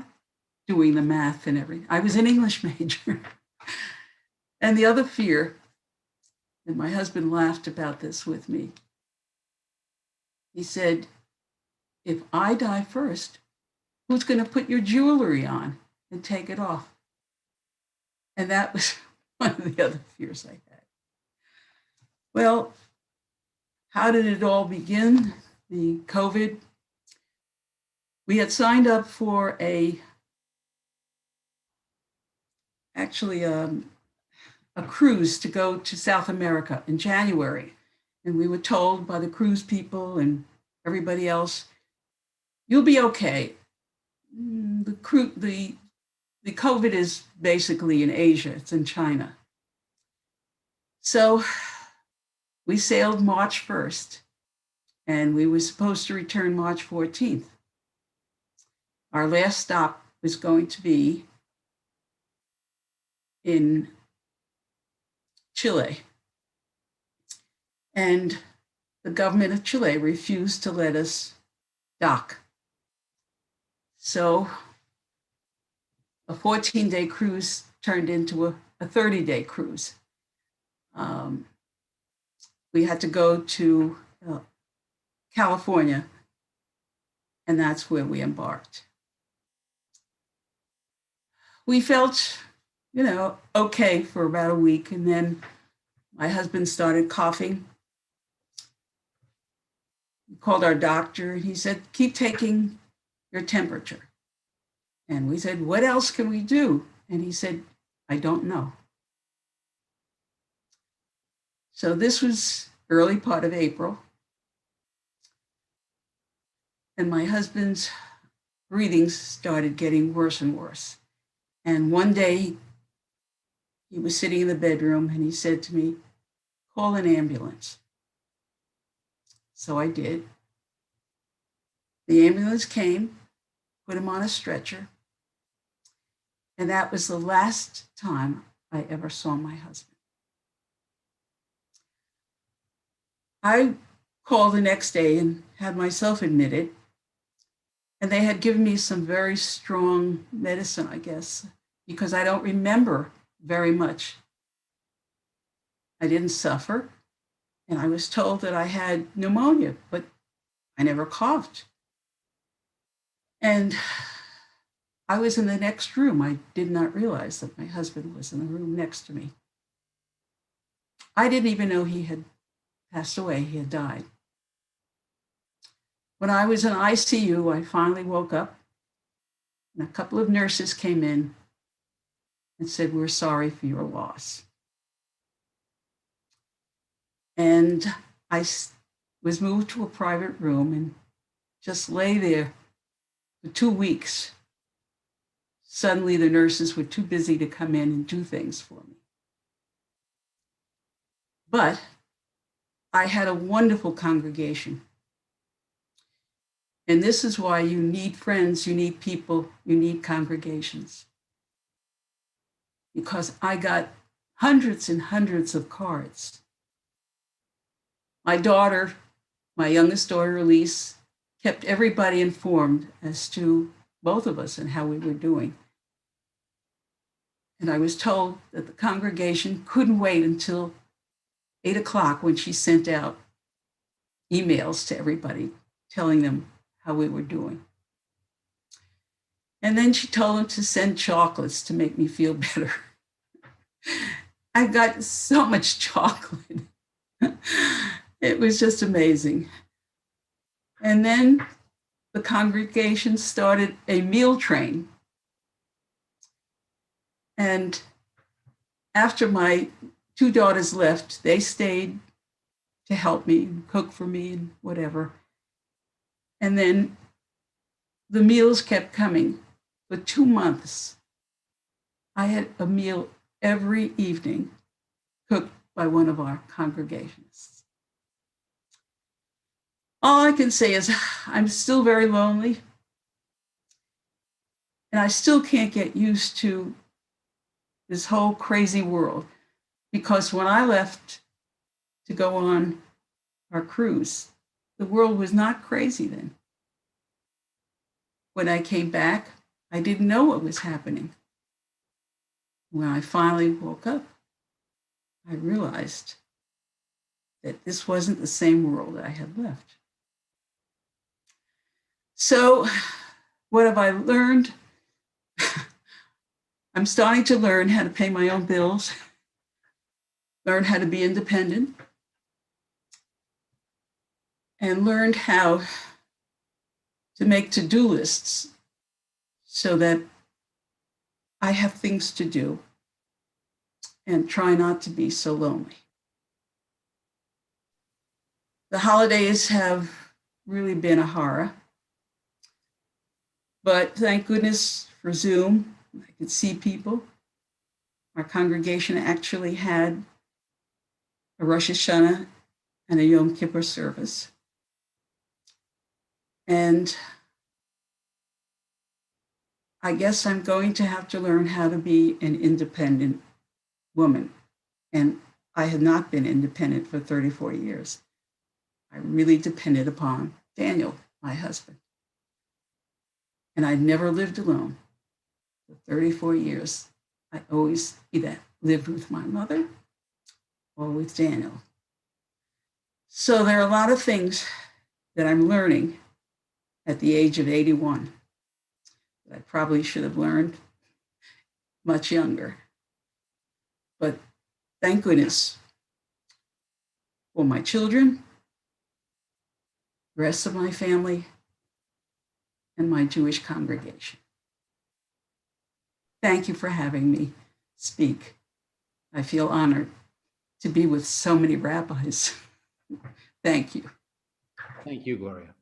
doing the math and everything. I was an English major. And the other fear, and my husband laughed about this with me. He said, if I die first, who's going to put your jewelry on and take it off? And that was one of the other fears I had. Well, how did it all begin? The COVID. We had signed up for a cruise to go to South America in January. And we were told by the cruise people and everybody else, you'll be okay. The COVID is basically in Asia, it's in China. So we sailed March 1st, and we were supposed to return March 14th. Our last stop was going to be in Chile. And the government of Chile refused to let us dock. So a 14-day cruise turned into a 30-day cruise. We had to go to California, and that's where we embarked. We felt, okay for about a week, and then my husband started coughing. We called our doctor, and he said, keep taking your temperature. And we said, what else can we do? And he said, I don't know. So this was early part of April. And my husband's breathing started getting worse and worse. And one day he was sitting in the bedroom and he said to me, call an ambulance. So I did. The ambulance came, put him on a stretcher. And that was the last time I ever saw my husband. I called the next day and had myself admitted. And they had given me some very strong medicine, I guess, because I don't remember very much. I didn't suffer. And I was told that I had pneumonia, but I never coughed. And I was in the next room. I did not realize that my husband was in the room next to me. I didn't even know he had passed away. He had died. When I was in ICU, I finally woke up, and a couple of nurses came in and said, we're sorry for your loss. And I was moved to a private room and just lay there for 2 weeks. Suddenly, the nurses were too busy to come in and do things for me. But I had a wonderful congregation. And this is why you need friends, you need people, you need congregations. Because I got hundreds and hundreds of cards. My daughter, my youngest daughter, Elise, kept everybody informed as to both of us and how we were doing. And I was told that the congregation couldn't wait until 8 o'clock when she sent out emails to everybody telling them how we were doing. And then she told them to send chocolates to make me feel better. I got so much chocolate. It was just amazing. And then the congregation started a meal train. And after my 2 daughters left, they stayed to help me and cook for me and whatever. And then the meals kept coming. For 2 months, I had a meal every evening cooked by one of our congregationists. All I can say is I'm still very lonely, and I still can't get used to this whole crazy world. Because when I left to go on our cruise, the world was not crazy then. When I came back, I didn't know what was happening. When I finally woke up, I realized that this wasn't the same world I had left. So, what have I learned? I'm starting to learn how to pay my own bills, learn how to be independent, and learned how to make to-do lists so that I have things to do and try not to be so lonely. The holidays have really been a horror, but thank goodness for Zoom. I could see people. Our congregation actually had a Rosh Hashanah and a Yom Kippur service. And I guess I'm going to have to learn how to be an independent woman. And I had not been independent for 34 years. I really depended upon Daniel, my husband. And I'd never lived alone. For 34 years, I always either lived with my mother or with Daniel. So there are a lot of things that I'm learning at the age of 81 that I probably should have learned much younger. But thank goodness for my children, the rest of my family, and my Jewish congregation. Thank you for having me speak. I feel honored to be with so many rabbis. Thank you. Thank you, Gloria.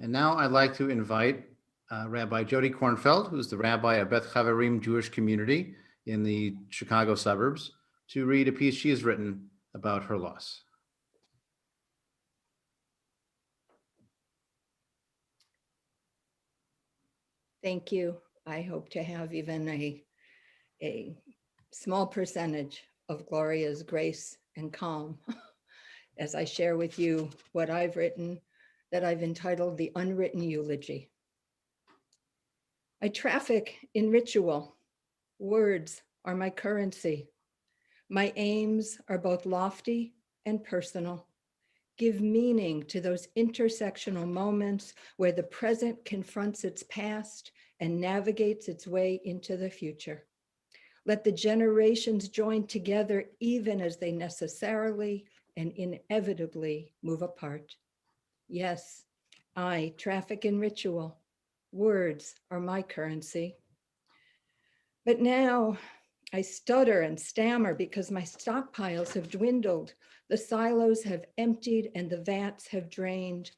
And now I'd like to invite Rabbi Jody Kornfeld, who's the rabbi of Beth Chaverim Jewish community in the Chicago suburbs, to read a piece she has written about her loss. Thank you. I hope to have even a small percentage of Gloria's grace and calm as I share with you what I've written that I've entitled The Unwritten Eulogy. I traffic in ritual. Words are my currency. My aims are both lofty and personal. Give meaning to those intersectional moments where the present confronts its past and navigates its way into the future. Let the generations join together even as they necessarily and inevitably move apart. Yes, I traffic in ritual. Words are my currency. But now I stutter and stammer because my stockpiles have dwindled. The silos have emptied and the vats have drained.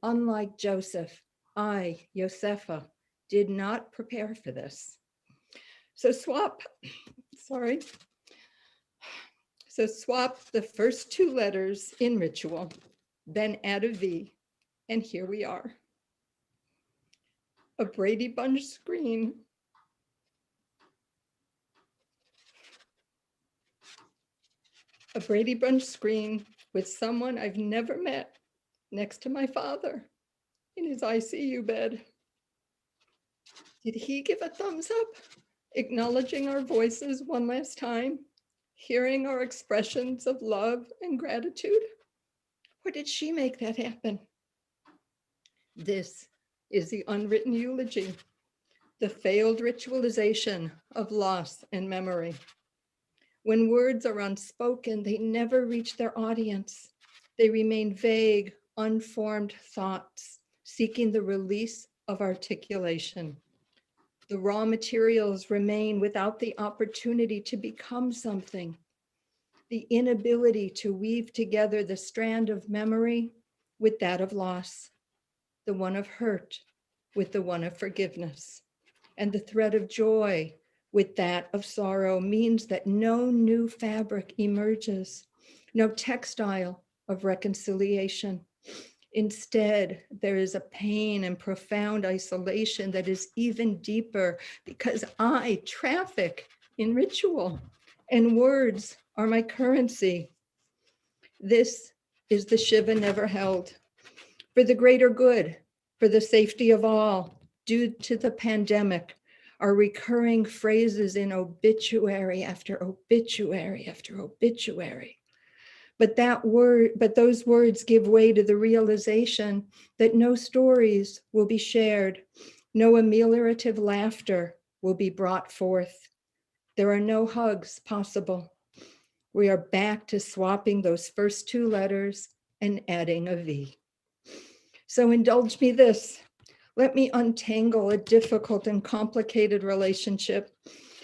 Unlike Joseph, I, Josefa, did not prepare for this. So swap the first two letters in ritual, then add a V, and here we are. A Brady Bunch screen. A Brady Bunch screen with someone I've never met next to my father in his ICU bed. Did he give a thumbs up, acknowledging our voices one last time, hearing our expressions of love and gratitude? Or did she make that happen? This is the unwritten eulogy, the failed ritualization of loss and memory. When words are unspoken, they never reach their audience. They remain vague, unformed thoughts, seeking the release of articulation. The raw materials remain without the opportunity to become something. The inability to weave together the strand of memory with that of loss, the one of hurt with the one of forgiveness, and the thread of joy with that of sorrow means that no new fabric emerges, no textile of reconciliation. Instead, there is a pain and profound isolation that is even deeper because I traffic in ritual and words are my currency. This is the Shiva never held. For the greater good, for the safety of all, due to the pandemic, are recurring phrases in obituary after obituary after obituary. But those words give way to the realization that no stories will be shared, no ameliorative laughter will be brought forth. There are no hugs possible. We are back to swapping those first two letters and adding a V. So indulge me this. Let me untangle a difficult and complicated relationship.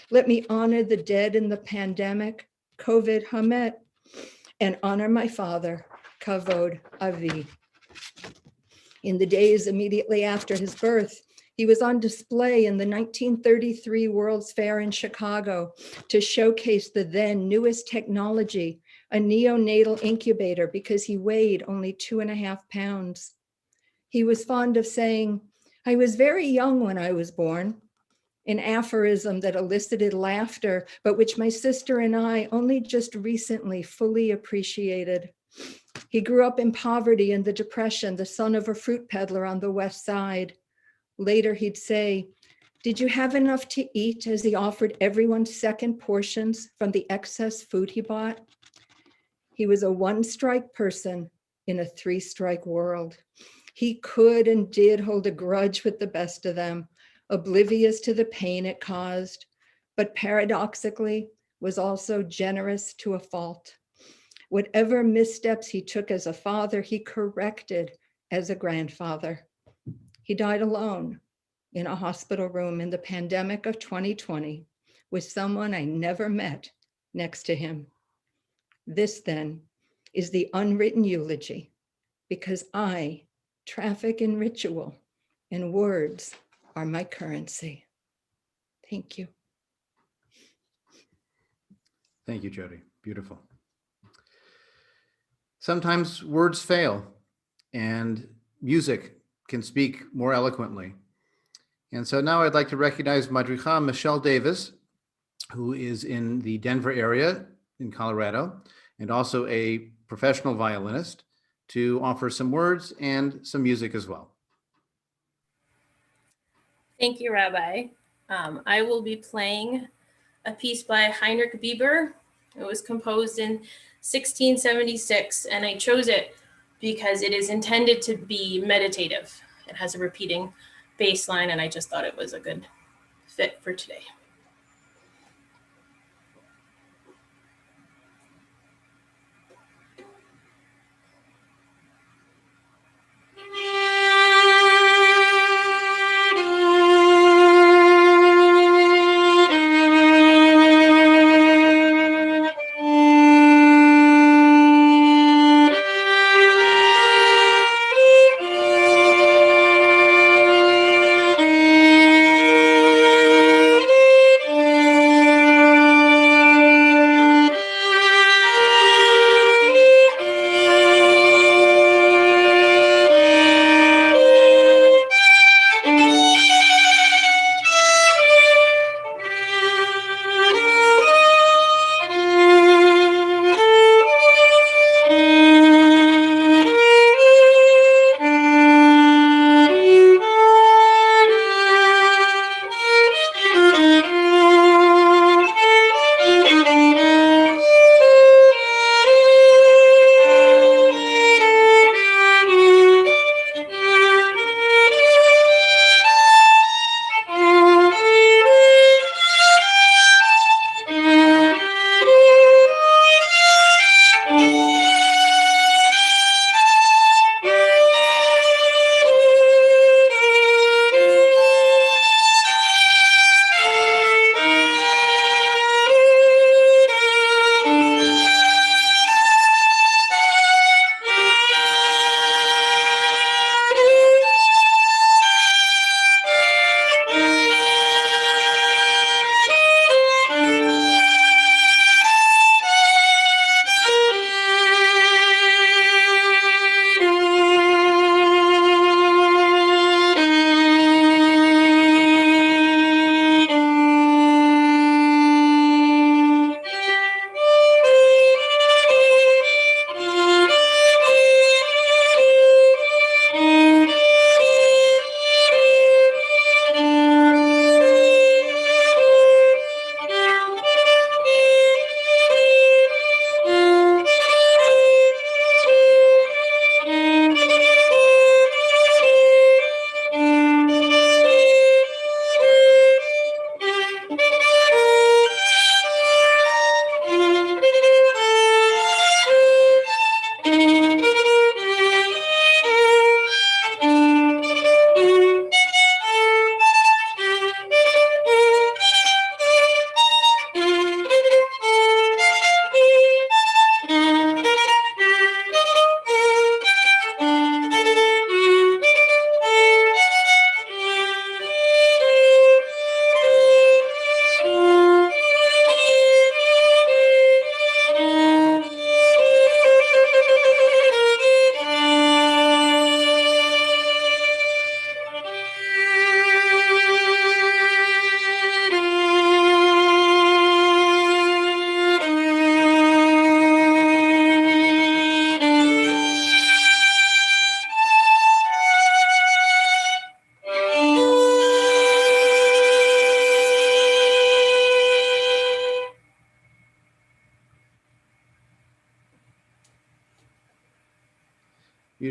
Let me honor the dead in the pandemic, COVID haMet, and honor my father, Kavod Avi. In the days immediately after his birth, he was on display in the 1933 World's Fair in Chicago to showcase the then newest technology, a neonatal incubator, because he weighed only 2.5 pounds. He was fond of saying, "I was very young when I was born," an aphorism that elicited laughter, but which my sister and I only just recently fully appreciated. He grew up in poverty and the Depression, the son of a fruit peddler on the West Side. Later, he'd say, "Did you have enough to eat?" as he offered everyone second portions from the excess food he bought. He was a one-strike person in a three-strike world. He could and did hold a grudge with the best of them, oblivious to the pain it caused, but paradoxically was also generous to a fault. Whatever missteps he took as a father, he corrected as a grandfather. He died alone in a hospital room in the pandemic of 2020 with someone I never met next to him. This then is the unwritten eulogy, because I traffic in ritual and words are my currency. Thank you. Thank you, Jody. Beautiful. Sometimes words fail and music can speak more eloquently. And so now I'd like to recognize Madricha Michelle Davis, who is in the Denver area in Colorado, and also a professional violinist, to offer some words and some music as well. Thank you, Rabbi. I will be playing a piece by Heinrich Bieber. It was composed in 1676, and I chose it because it is intended to be meditative. It has a repeating bass line, and I just thought it was a good fit for today.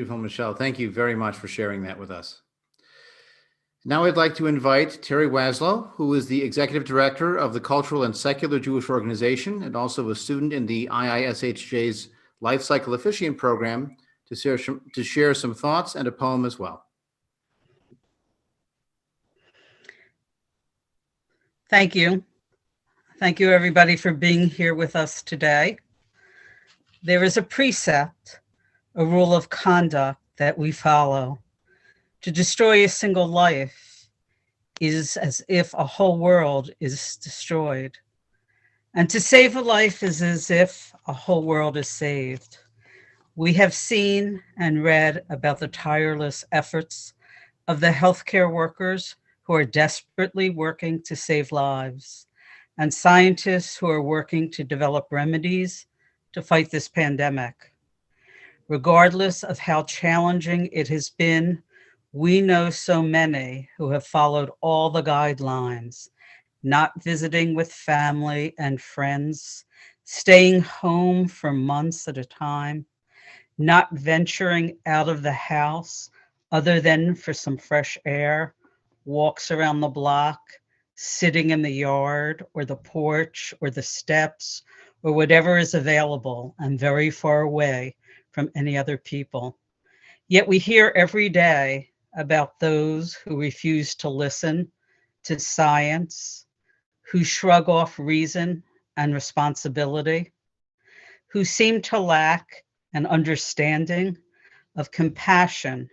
Beautiful, Michelle. Thank you very much for sharing that with us. Now I'd like to invite Terry Waslow, who is the Executive Director of the Cultural and Secular Jewish Organization and also a student in the IISHJ's Life Cycle Officiant Program, to share some thoughts and a poem as well. Thank you. Thank you, everybody, for being here with us today. There is a precept, a rule of conduct that we follow. To destroy a single life is as if a whole world is destroyed. And to save a life is as if a whole world is saved. We have seen and read about the tireless efforts of the healthcare workers who are desperately working to save lives, and scientists who are working to develop remedies to fight this pandemic. Regardless of how challenging it has been, we know so many who have followed all the guidelines, not visiting with family and friends, staying home for months at a time, not venturing out of the house other than for some fresh air, walks around the block, sitting in the yard or the porch or the steps or whatever is available and very far away from any other people. Yet we hear every day about those who refuse to listen to science, who shrug off reason and responsibility, who seem to lack an understanding of compassion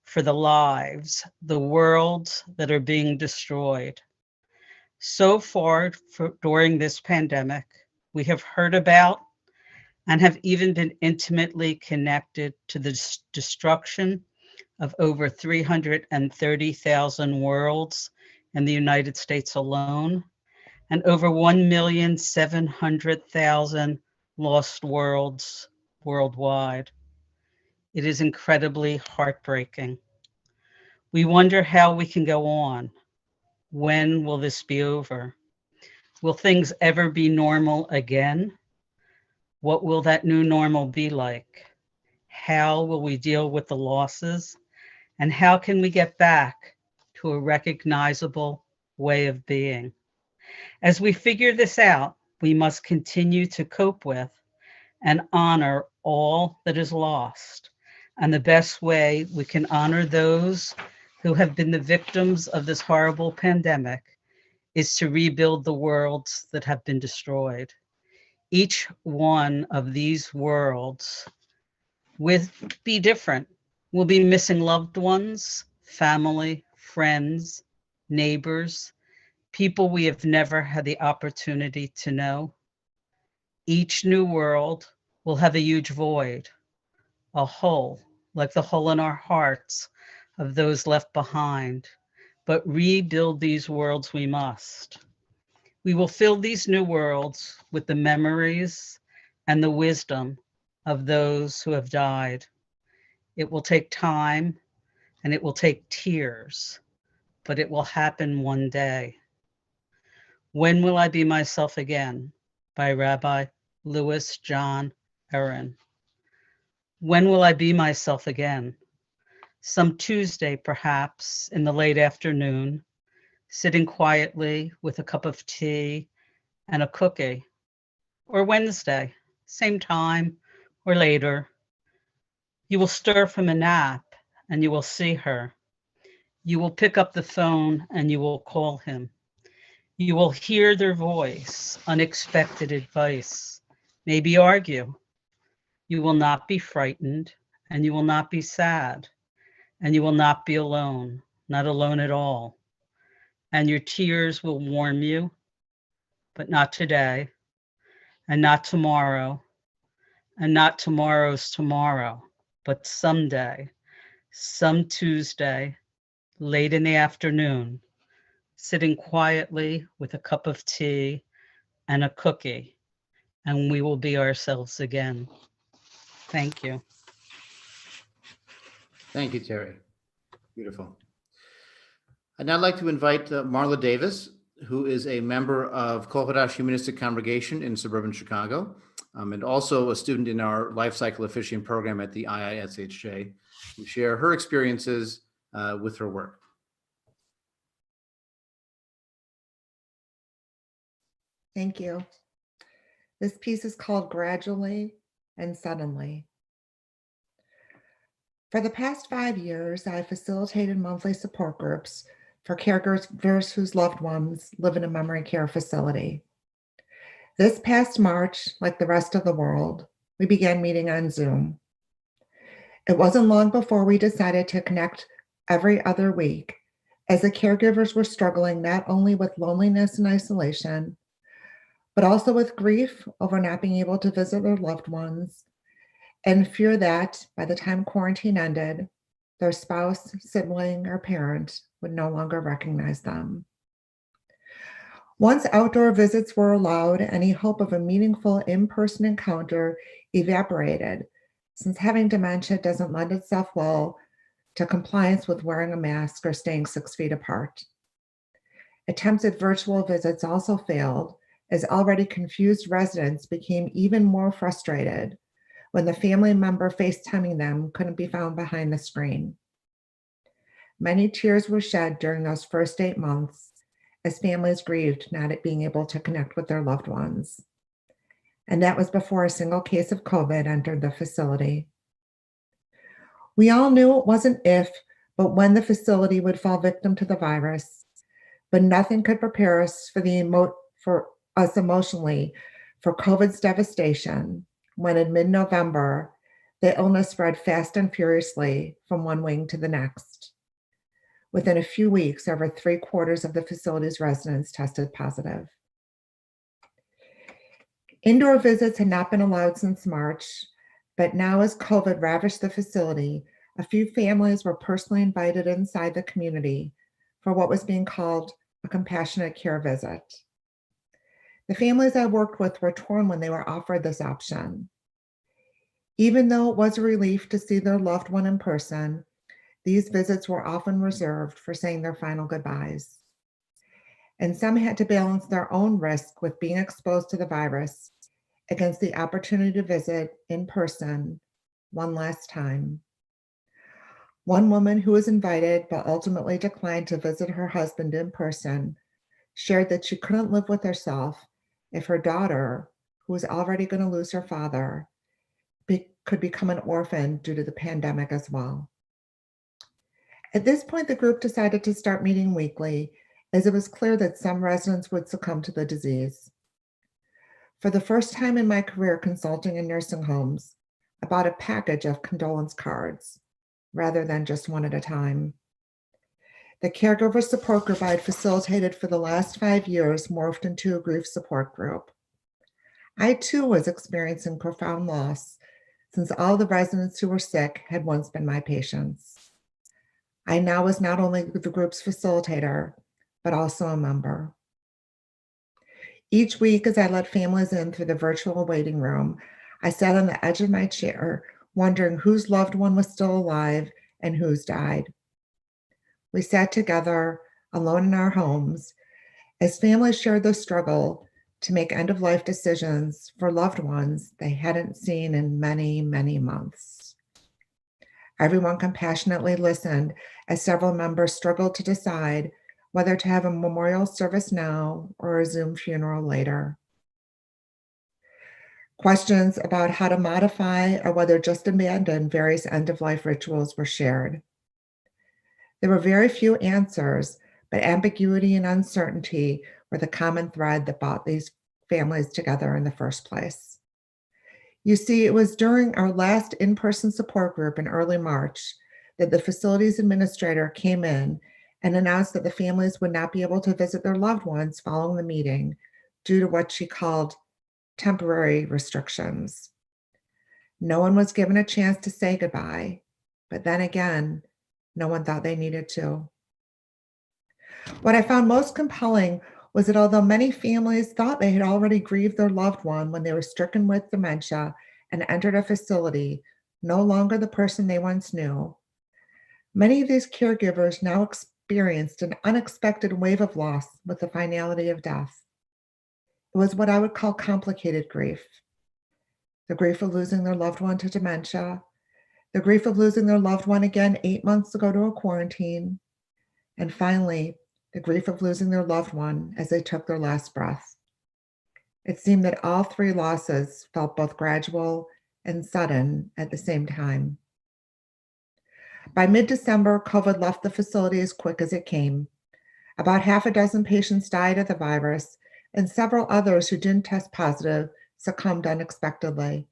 for the lives, the worlds that are being destroyed. So far, during this pandemic, we have heard about and have even been intimately connected to the destruction of over 330,000 worlds in the United States alone, and over 1,700,000 lost worlds worldwide. It is incredibly heartbreaking. We wonder how we can go on. When will this be over? Will things ever be normal again? What will that new normal be like? How will we deal with the losses? And how can we get back to a recognizable way of being? As we figure this out, we must continue to cope with and honor all that is lost. And the best way we can honor those who have been the victims of this horrible pandemic is to rebuild the worlds that have been destroyed. Each one of these worlds will be different. We'll be missing loved ones, family, friends, neighbors, people we have never had the opportunity to know. Each new world will have a huge void, a hole, like the hole in our hearts of those left behind. But rebuild these worlds we must. We will fill these new worlds with the memories and the wisdom of those who have died. It will take time and it will take tears, but it will happen one day. When Will I Be Myself Again? By Rabbi Louis John Aaron. When will I be myself again? Some Tuesday, perhaps, in the late afternoon, sitting quietly with a cup of tea and a cookie. Or Wednesday, same time or later. You will stir from a nap and you will see her. You will pick up the phone and you will call him. You will hear their voice, unexpected advice, maybe argue. You will not be frightened and you will not be sad and you will not be alone, not alone at all. And your tears will warm you, but not today and not tomorrow and not tomorrow's tomorrow, but someday, some Tuesday, late in the afternoon, sitting quietly with a cup of tea and a cookie, and we will be ourselves again. Thank you. Thank you, Terry. Beautiful. I'd now like to invite Marla Davis, who is a member of Kol Hadash Humanistic Congregation in suburban Chicago. and also a student in our life cycle officiant program at the IISHJ, to share her experiences with her work. Thank you. This piece is called Gradually and Suddenly. For the past 5 years, I have facilitated monthly support groups for caregivers whose loved ones live in a memory care facility. This past March, like the rest of the world, we began meeting on Zoom. It wasn't long before we decided to connect every other week, as the caregivers were struggling not only with loneliness and isolation, but also with grief over not being able to visit their loved ones, and fear that by the time quarantine ended, their spouse, sibling, or parent would no longer recognize them. Once outdoor visits were allowed, any hope of a meaningful in-person encounter evaporated, since having dementia doesn't lend itself well to compliance with wearing a mask or staying 6 feet apart. Attempts at virtual visits also failed, as already confused residents became even more frustrated when the family member FaceTiming them couldn't be found behind the screen. Many tears were shed during those first 8 months as families grieved not being able to connect with their loved ones. And that was before a single case of COVID entered the facility. We all knew it wasn't if, but when the facility would fall victim to the virus, but nothing could prepare us for us emotionally for COVID's devastation when in mid-November, the illness spread fast and furiously from one wing to the next. Within a few weeks, over 3/4 of the facility's residents tested positive. Indoor visits had not been allowed since March, but now as COVID ravaged the facility, a few families were personally invited inside the community for what was being called a compassionate care visit. The families I worked with were torn when they were offered this option. Even though it was a relief to see their loved one in person, these visits were often reserved for saying their final goodbyes. And some had to balance their own risk with being exposed to the virus against the opportunity to visit in person one last time. One woman who was invited but ultimately declined to visit her husband in person shared that she couldn't live with herself if her daughter, who was already going to lose her father, could become an orphan due to the pandemic as well. At this point, the group decided to start meeting weekly, as it was clear that some residents would succumb to the disease. For the first time in my career consulting in nursing homes, I bought a package of condolence cards rather than just one at a time. The caregiver support group I had facilitated for the last 5 years morphed into a grief support group. I too was experiencing profound loss, since all the residents who were sick had once been my patients. I now was not only the group's facilitator, but also a member. Each week, as I let families in through the virtual waiting room, I sat on the edge of my chair, wondering whose loved one was still alive and whose died. We sat together, alone in our homes, as families shared the struggle to make end-of-life decisions for loved ones they hadn't seen in many, many months. Everyone compassionately listened as several members struggled to decide whether to have a memorial service now or a Zoom funeral later. Questions about how to modify or whether just abandon various end-of-life rituals were shared. There were very few answers, but ambiguity and uncertainty were the common thread that brought these families together in the first place. You see, it was during our last in-person support group in early March that the facility's administrator came in and announced that the families would not be able to visit their loved ones following the meeting due to what she called temporary restrictions. No one was given a chance to say goodbye, but then again, no one thought they needed to. What I found most compelling was that although many families thought they had already grieved their loved one when they were stricken with dementia and entered a facility, no longer the person they once knew, many of these caregivers now experienced an unexpected wave of loss with the finality of death. It was what I would call complicated grief. the grief of losing their loved one to dementia, the grief of losing their loved one again 8 months ago to a quarantine, and finally, the grief of losing their loved one as they took their last breath. It seemed that all three losses felt both gradual and sudden at the same time. By mid-December, COVID left the facility as quick as it came. About half a dozen patients died of the virus, and several others who didn't test positive succumbed unexpectedly.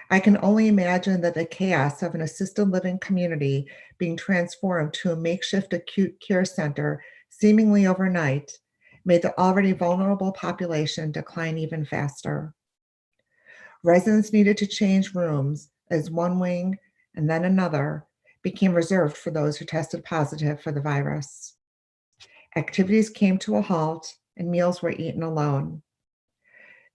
I can only imagine that the chaos of an assisted living community being transformed to a makeshift acute care center seemingly overnight made the already vulnerable population decline even faster. Residents needed to change rooms as one wing and then another became reserved for those who tested positive for the virus. Activities came to a halt and meals were eaten alone.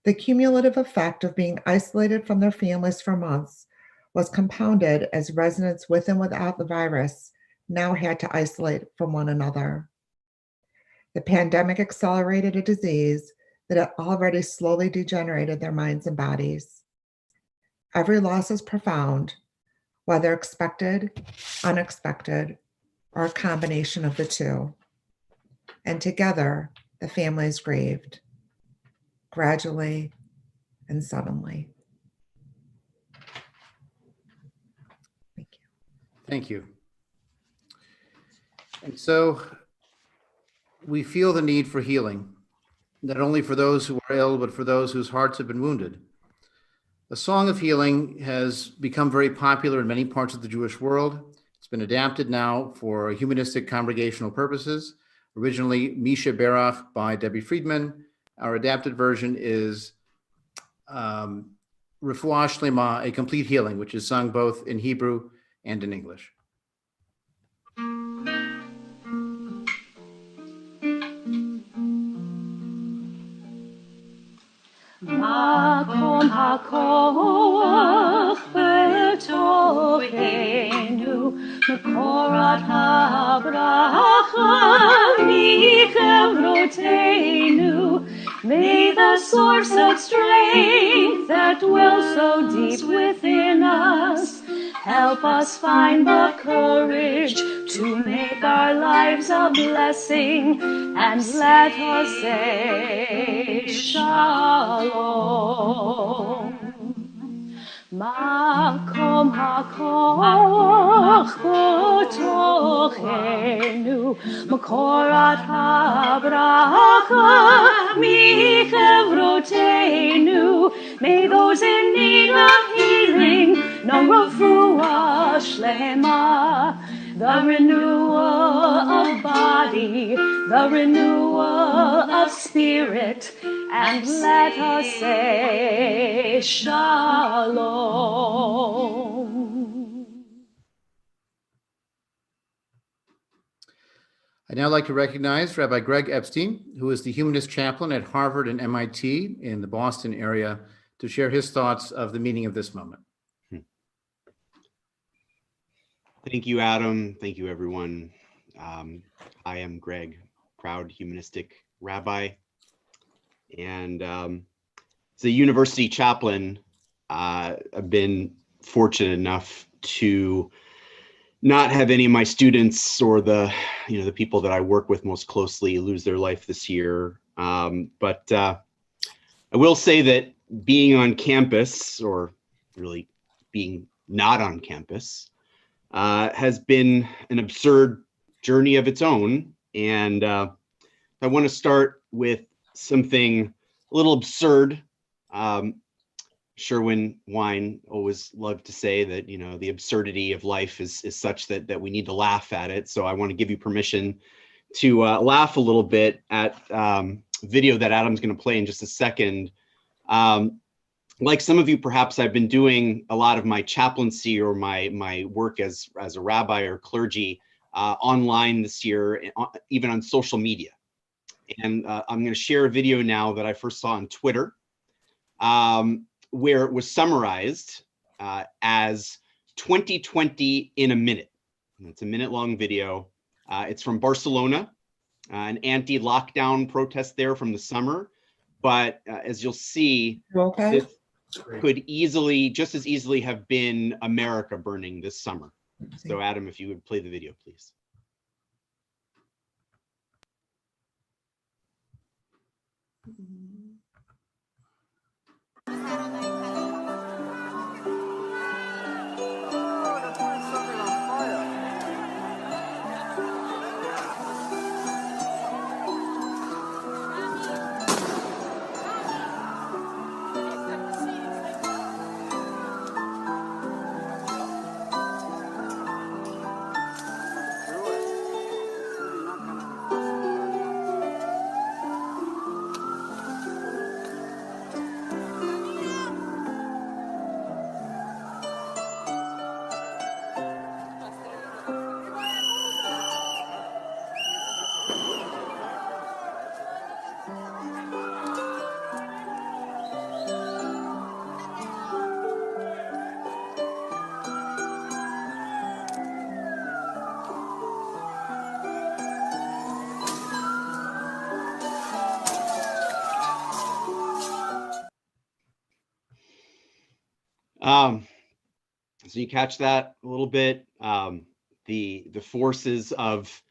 The cumulative effect of being isolated from their families for months was compounded as residents with and without the virus now had to isolate from one another. The pandemic accelerated a disease that had already slowly degenerated their minds and bodies. Every loss is profound, whether expected, unexpected, or a combination of the two. And together, the families grieved, gradually and suddenly. Thank you. Thank you. And so we feel the need for healing, not only for those who are ill, but for those whose hearts have been wounded. A song of healing has become very popular in many parts of the Jewish world. It's been adapted now for humanistic congregational purposes. Originally, Misha Berach by Debbie Friedman. Our adapted version is Refuah Shlema, A Complete Healing, which is sung both in Hebrew and in English. Makom hakoach betochenu, mekorat habracha michevroteinu. May the source of strength that dwells so deep within us help us find the courage to make our lives a blessing, and let us say Shalom. Makom hakoach b'tochenu, mekorat habracha michevroteinu. May those in need of healing know refuah shlema, the renewal of body, the renewal of spirit, and let us say Shalom. I'd now like to recognize Rabbi Greg Epstein, who is the humanist chaplain at Harvard and MIT in the Boston area, to share his thoughts of the meaning of this moment. Thank you, Adam. Thank you, everyone. I am Greg, proud humanistic rabbi, and as a university chaplain, I've been fortunate enough to not have any of my students or the people that I work with most closely lose their life this year. But I will say that being on campus, or really being not on campus, has been an absurd journey of its own. And I want to start with something a little absurd. Sherwin Wine always loved to say that, the absurdity of life is such that we need to laugh at it. So I want to give you permission to laugh a little bit at video that Adam's going to play in just a second. Like some of you, perhaps I've been doing a lot of my chaplaincy or my work as a rabbi or clergy online this year, even on social media. And I'm going to share a video now that I first saw on Twitter, where it was summarized as 2020 in a minute. And it's a minute-long video. It's from Barcelona, an anti-lockdown protest there from the summer. But as you'll see, could easily, just as easily have been America burning this summer. So Adam, if you would play the video, please. So you catch that a little bit. The forces of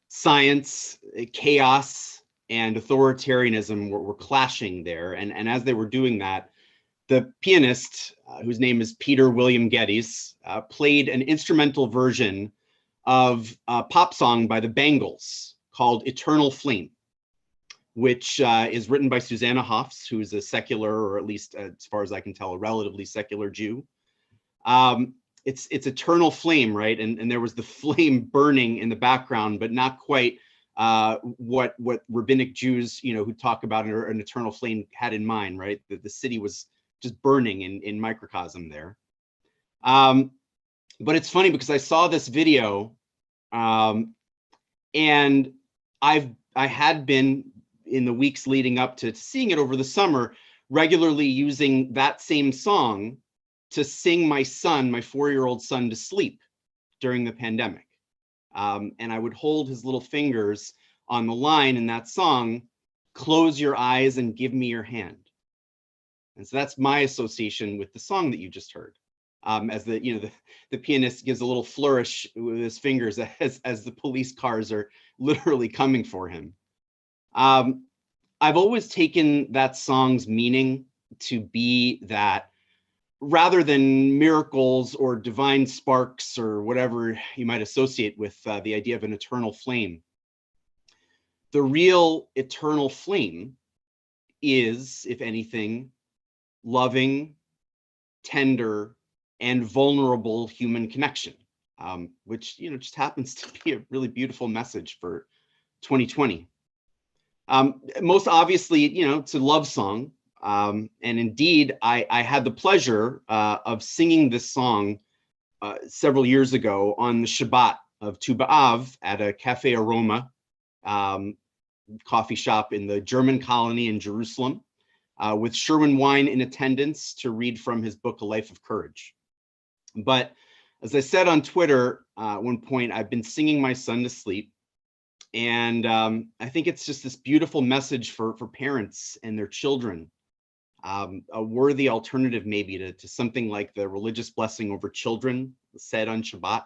science, chaos, and authoritarianism were clashing there. And as they were doing that, the pianist, whose name is Peter William Geddes, played an instrumental version of a pop song by the Bangles called Eternal Flame, which is written by Susanna Hoffs, who is a secular, or at least as far as I can tell, a relatively secular Jew. It's eternal flame, right? And there was the flame burning in the background, but not quite what rabbinic Jews, who talk about an eternal flame had in mind, right? The city was just burning in microcosm there. But it's funny because I saw this video, and I had been, in the weeks leading up to seeing it over the summer, regularly using that same song to sing my son, my 4-year-old son, to sleep during the pandemic. And I would hold his little fingers on the line in that song, "Close your eyes and give me your hand." And so that's my association with the song that you just heard. As the pianist gives a little flourish with his fingers as the police cars are literally coming for him. I've always taken that song's meaning to be that, rather than miracles or divine sparks or whatever you might associate with the idea of an eternal flame, the real eternal flame is, if anything, loving, tender, and vulnerable human connection, which just happens to be a really beautiful message for 2020. Most obviously, it's a love song. And indeed, I had the pleasure of singing this song several years ago on the Shabbat of Tu B'Av at a Cafe Aroma coffee shop in the German colony in Jerusalem, with Sherwin Wine in attendance to read from his book, A Life of Courage. But as I said on Twitter at one point, I've been singing my son to sleep. And I think it's just this beautiful message for parents and their children. A worthy alternative maybe to something like the religious blessing over children said on Shabbat.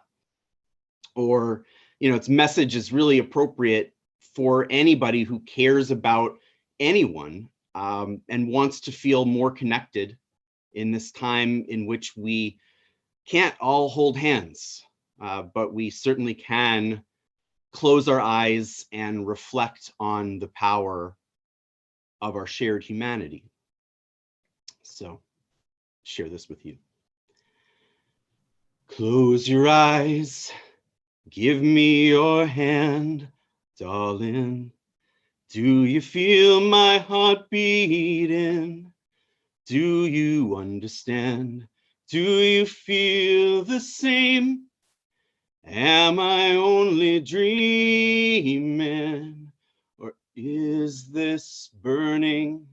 Or, its message is really appropriate for anybody who cares about anyone and wants to feel more connected in this time in which we can't all hold hands, but we certainly can close our eyes and reflect on the power of our shared humanity. So, share this with you. Close your eyes, give me your hand, darling. Do you feel my heart beating? Do you understand? Do you feel the same? Am I only dreaming, or is this burning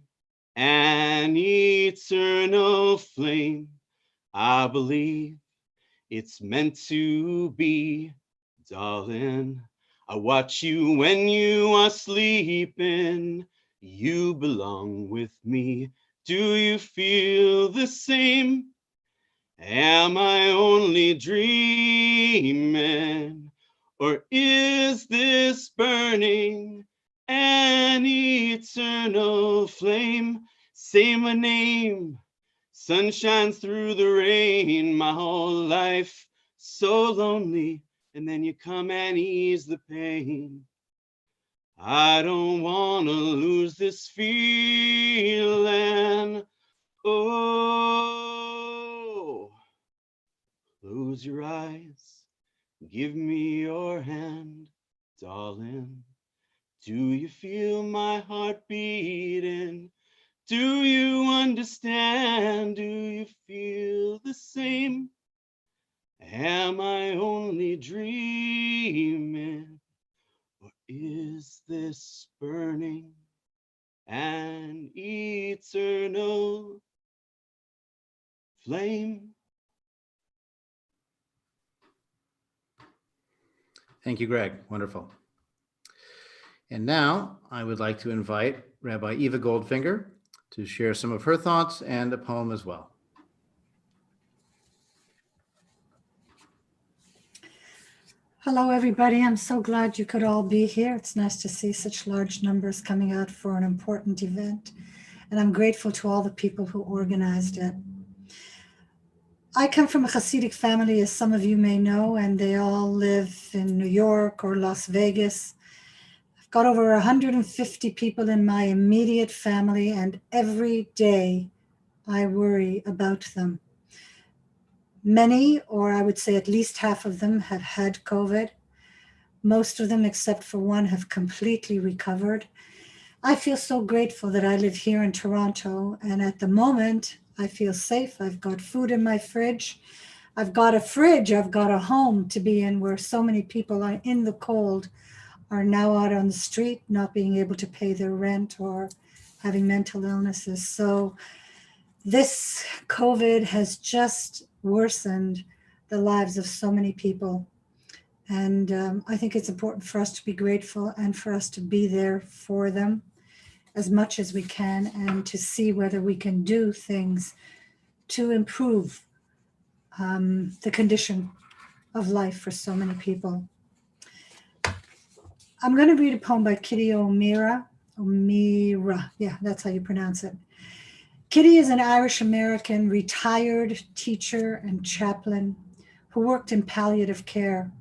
an eternal flame? I believe it's meant to be, darling. I watch you when you are sleeping. You belong with me Do you feel the same? Am I only dreaming? Or is this burning an eternal flame? Say my name, sun shines through the rain, my whole life so lonely, and then you come and ease the pain. I don't want to lose this feeling. Oh, close your eyes, give me your hand, darling. Do you feel my heart beating? Do you understand? Do you feel the same? Am I only dreaming? Or is this burning an eternal flame? Thank you, Greg. Wonderful. And now I would like to invite Rabbi Eva Goldfinger to share some of her thoughts and a poem as well. Hello, everybody. I'm so glad you could all be here. It's nice to see such large numbers coming out for an important event. And I'm grateful to all the people who organized it. I come from a Hasidic family, as some of you may know, and they all live in New York or Las Vegas. I've got over 150 people in my immediate family, and every day I worry about them. Many, or I would say at least half of them, have had COVID. Most of them, except for one, have completely recovered. I feel so grateful that I live here in Toronto, and at the moment, I feel safe. I've got food in my fridge. I've got a fridge. I've got a home to be in, where so many people are in the cold are now out on the street, not being able to pay their rent or having mental illnesses. So this COVID has just worsened the lives of so many people. And I think it's important for us to be grateful and for us to be there for them as much as we can, and to see whether we can do things to improve the condition of life for so many people. I'm going to read a poem by Kitty O'Meara. Yeah, that's how you pronounce it. Kitty is an Irish-American retired teacher and chaplain who worked in palliative care.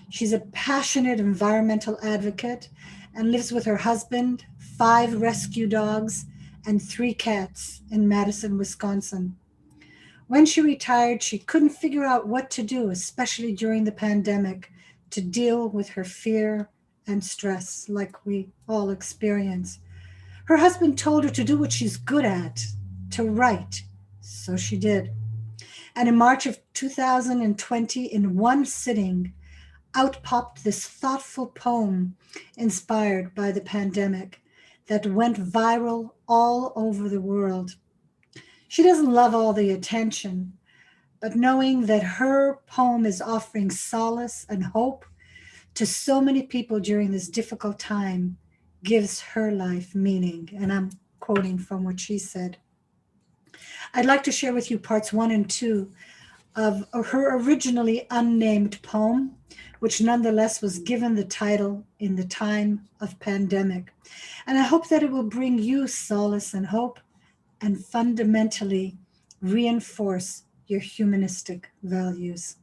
She's a passionate environmental advocate and lives with her husband, 5 rescue dogs, and 3 cats in Madison, Wisconsin. When she retired, she couldn't figure out what to do, especially during the pandemic, to deal with her fear and stress like we all experience. Her husband told her to do what she's good at, to write. So she did. And in March of 2020, in one sitting, out popped this thoughtful poem inspired by the pandemic that went viral all over the world. She doesn't love all the attention, but knowing that her poem is offering solace and hope to so many people during this difficult time gives her life meaning. And I'm quoting from what she said. I'd like to share with you parts 1 and 2 of her originally unnamed poem, which nonetheless was given the title In the Time of Pandemic. And I hope that it will bring you solace and hope and fundamentally reinforce your humanistic values.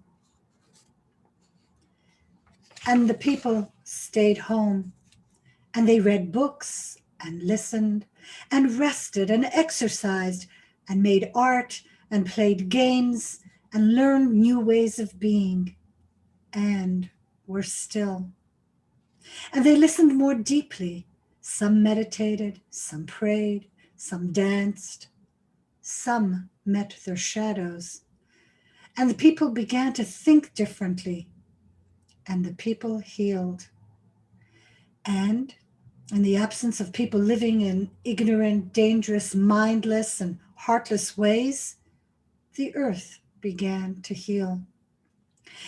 And the people stayed home, and they read books and listened and rested and exercised and made art and played games and learned new ways of being, and were still. And they listened more deeply. Some meditated, some prayed, some danced, some met their shadows. And the people began to think differently, and the people healed. And in the absence of people living in ignorant, dangerous, mindless, and heartless ways, the earth began to heal.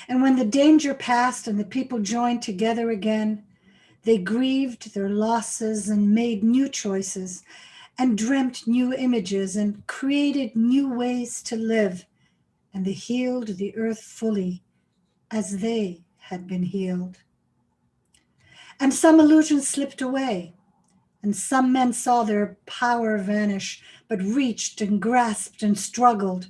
And when the danger passed and the people joined together again, they grieved their losses and made new choices and dreamt new images and created new ways to live, and they healed the earth fully as they had been healed. And some illusions slipped away, and some men saw their power vanish, but reached and grasped and struggled.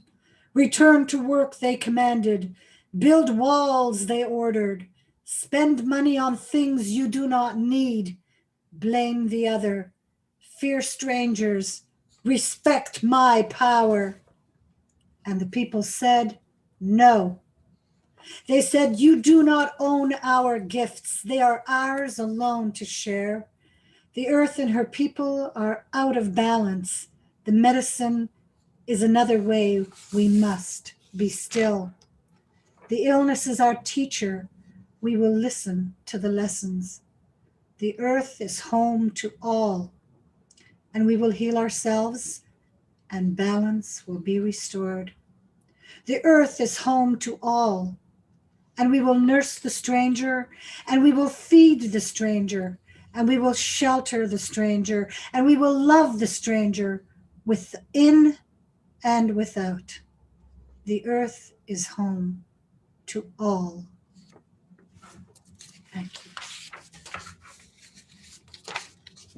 Return to work, they commanded. Build walls, they ordered. Spend money on things you do not need. Blame the other. Fear strangers. Respect my power. And the people said, no. They said, you do not own our gifts. They are ours alone to share. The earth and her people are out of balance. The medicine is another way. We must be still. The illness is our teacher. We will listen to the lessons. The earth is home to all, and we will heal ourselves, and balance will be restored. The earth is home to all, and we will nurse the stranger, and we will feed the stranger, and we will shelter the stranger, and we will love the stranger within and without. The earth is home to all. Thank you.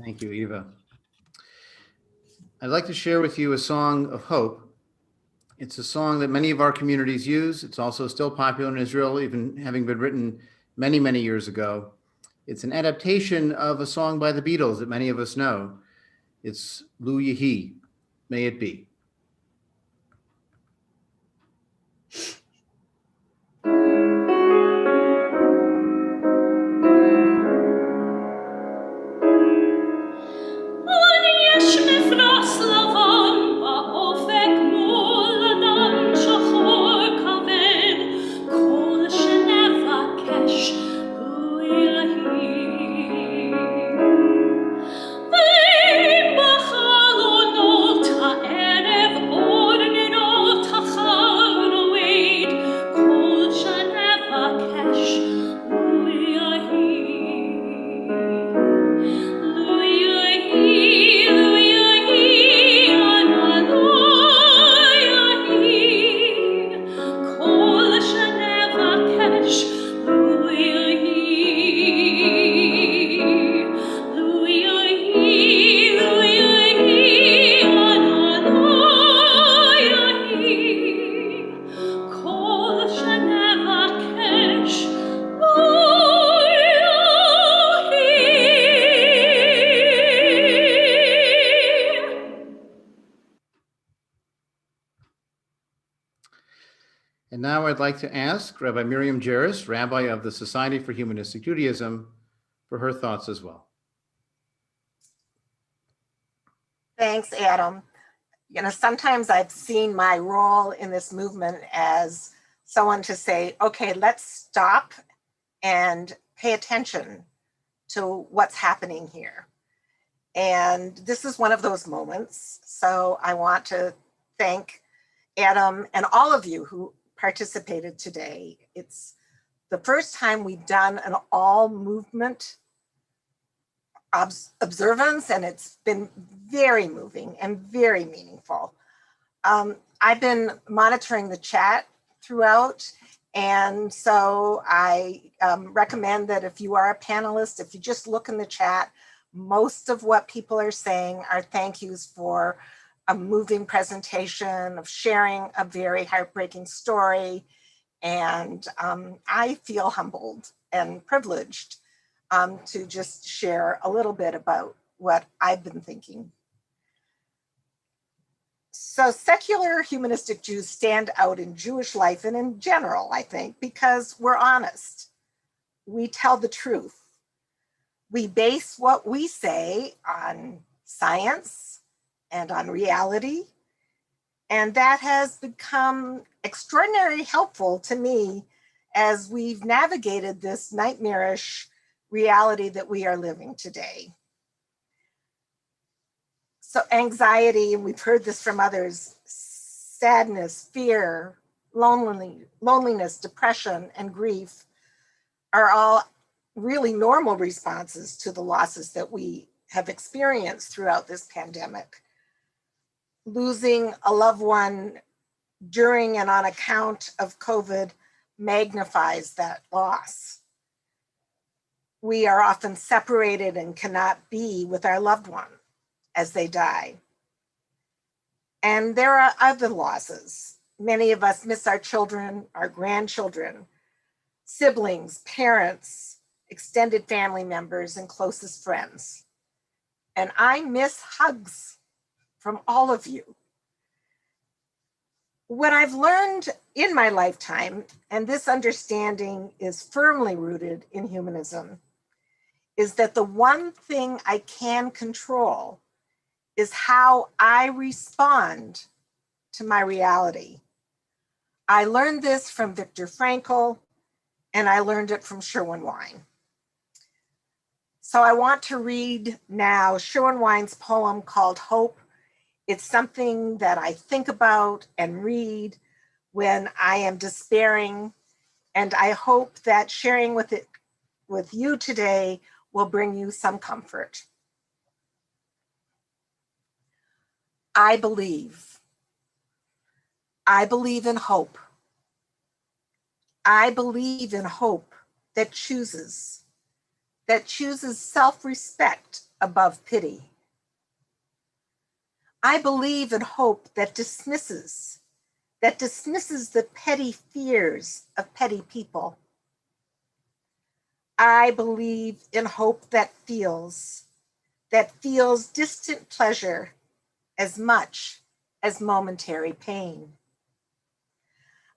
Thank you, Eva. I'd like to share with you a song of hope. It's a song that many of our communities use. It's also still popular in Israel, even having been written many, many years ago. It's an adaptation of a song by the Beatles that many of us know. It's Lu Yehi, May It Be. And now I'd like to ask Rabbi Miriam Jerris, Rabbi of the Society for Humanistic Judaism, for her thoughts as well. Thanks, Adam. You know, sometimes I've seen my role in this movement as someone to say, okay, let's stop and pay attention to what's happening here. And this is one of those moments. So I want to thank Adam and all of you who participated today. It's the first time we've done an all movement observance, and it's been very moving and very meaningful. I've been monitoring the chat throughout, and so I recommend that if you are a panelist, if you just look in the chat, most of what people are saying are thank yous for a moving presentation, of sharing a very heartbreaking story. And I feel humbled and privileged to just share a little bit about what I've been thinking. So secular humanistic Jews stand out in Jewish life and in general, I think, because we're honest. We tell the truth. We base what we say on science and on reality. And that has become extraordinarily helpful to me as we've navigated this nightmarish reality that we are living today. So anxiety, and we've heard this from others, sadness, fear, loneliness, depression, and grief are all really normal responses to the losses that we have experienced throughout this pandemic. Losing a loved one during and on account of COVID magnifies that loss. We are often separated and cannot be with our loved one as they die. And there are other losses. Many of us miss our children, our grandchildren, siblings, parents, extended family members, and closest friends. And I miss hugs from all of you. What I've learned in my lifetime, and this understanding is firmly rooted in humanism, is that the one thing I can control is how I respond to my reality. I learned this from Viktor Frankl, and I learned it from Sherwin Wine. So I want to read now Sherwin Wine's poem called Hope. It's something that I think about and read when I am despairing, and I hope that sharing with it with you today will bring you some comfort. I believe. I believe in hope. I believe in hope that chooses self-respect above pity. I believe in hope that dismisses the petty fears of petty people. I believe in hope that feels distant pleasure as much as momentary pain.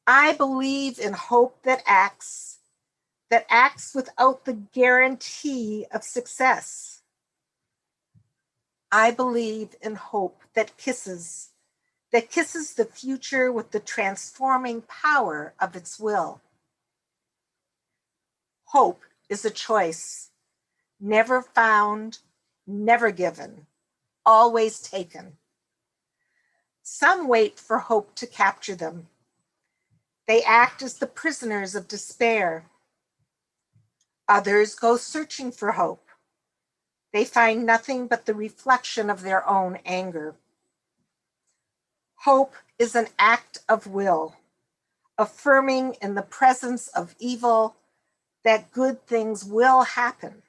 I believe in hope that acts without the guarantee of success. I believe in hope that kisses the future with the transforming power of its will. Hope is a choice, never found, never given, always taken. Some wait for hope to capture them. They act as the prisoners of despair. Others go searching for hope. They find nothing but the reflection of their own anger. Hope is an act of will, affirming in the presence of evil that good things will happen,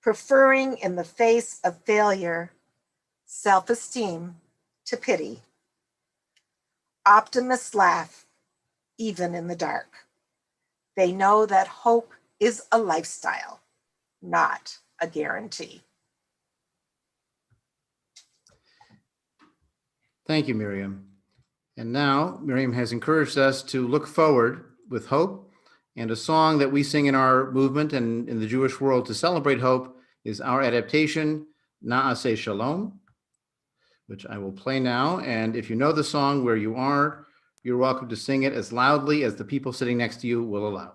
preferring in the face of failure, self-esteem to pity. Optimists laugh, even in the dark. They know that hope is a lifestyle, not a guarantee. Thank you, Miriam. And now Miriam has encouraged us to look forward with hope, and a song that we sing in our movement and in the Jewish world to celebrate hope is our adaptation, Na'aseh Shalom, which I will play now. And if you know the song where you are, you're welcome to sing it as loudly as the people sitting next to you will allow.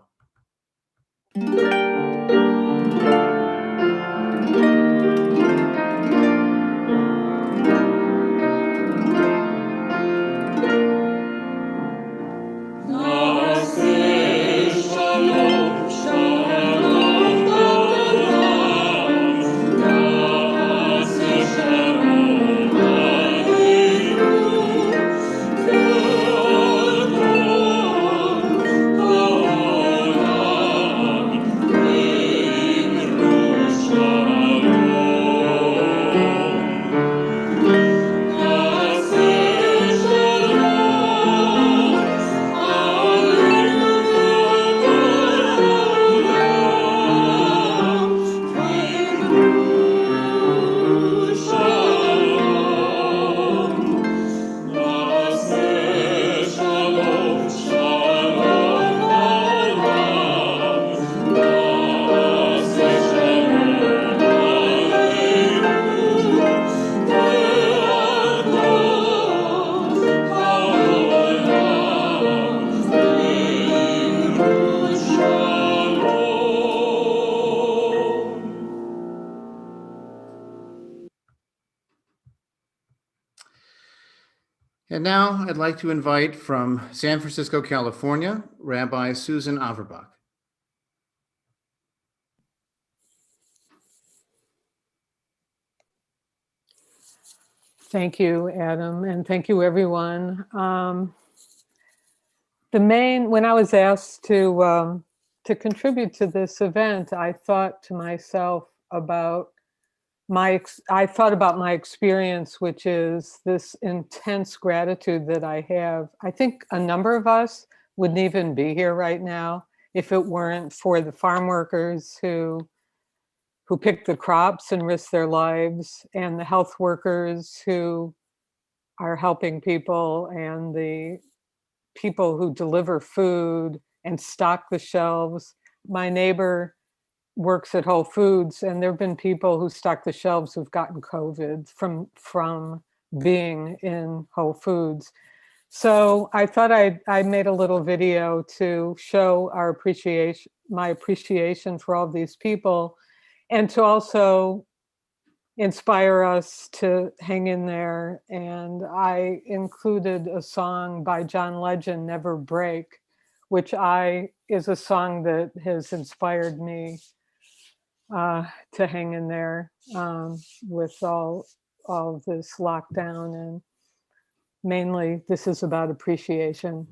And now I'd like to invite from San Francisco, California, Rabbi Susan Averbach. Thank you, Adam, and thank you, everyone. When I was asked to contribute to this event, I thought to myself about my experience, which is this intense gratitude that I have. I think a number of us wouldn't even be here right now if it weren't for the farm workers who pick the crops and risk their lives, and the health workers who are helping people, and the people who deliver food and stock the shelves. My neighbor works at Whole Foods, and there have been people who stock the shelves who've gotten COVID from being in Whole Foods. So I thought I made a little video to show my appreciation for all these people, and to also inspire us to hang in there. And I included a song by John Legend, Never Break, which is a song that has inspired me to hang in there with all of this lockdown. And mainly this is about appreciation.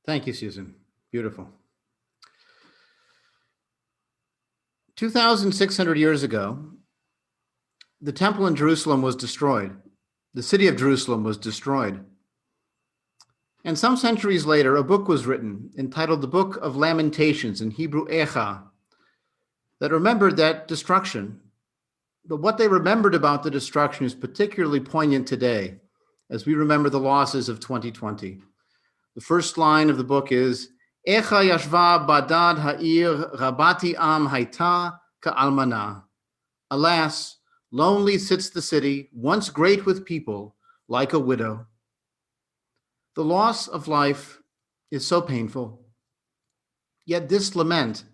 Thank you, Susan. Beautiful. 2,600 years ago, the temple in Jerusalem was destroyed. The city of Jerusalem was destroyed. And some centuries later, a book was written entitled the Book of Lamentations, in Hebrew Echa, that remembered that destruction. But what they remembered about the destruction is particularly poignant today, as we remember the losses of 2020. The first line of the book is, Echa yashva badad ha'ir rabati am haita ka'almana. Alas, lonely sits the city, once great with people, like a widow. The loss of life is so painful. Yet this lament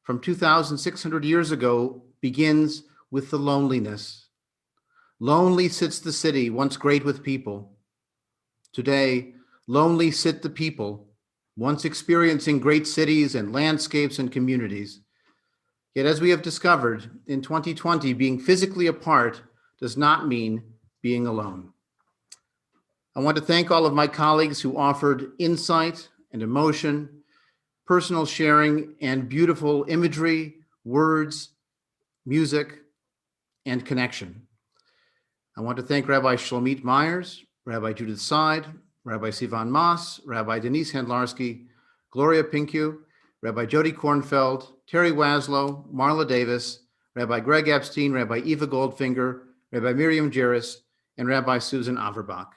from 2,600 years ago begins with the loneliness. Lonely sits the city, once great with people. Today, lonely sit the people, once experiencing great cities and landscapes and communities. Yet as we have discovered, in 2020, being physically apart does not mean being alone. I want to thank all of my colleagues who offered insight and emotion, personal sharing, and beautiful imagery, words, music, and connection. I want to thank Rabbi Shlomit Myers, Rabbi Judith Seid, Rabbi Sivan Mas, Rabbi Denise Handlarsky, Gloria Pinkue, Rabbi Jody Kornfeld, Terry Waslow, Marla Davis, Rabbi Greg Epstein, Rabbi Eva Goldfinger, Rabbi Miriam Jeris, and Rabbi Susan Averbach.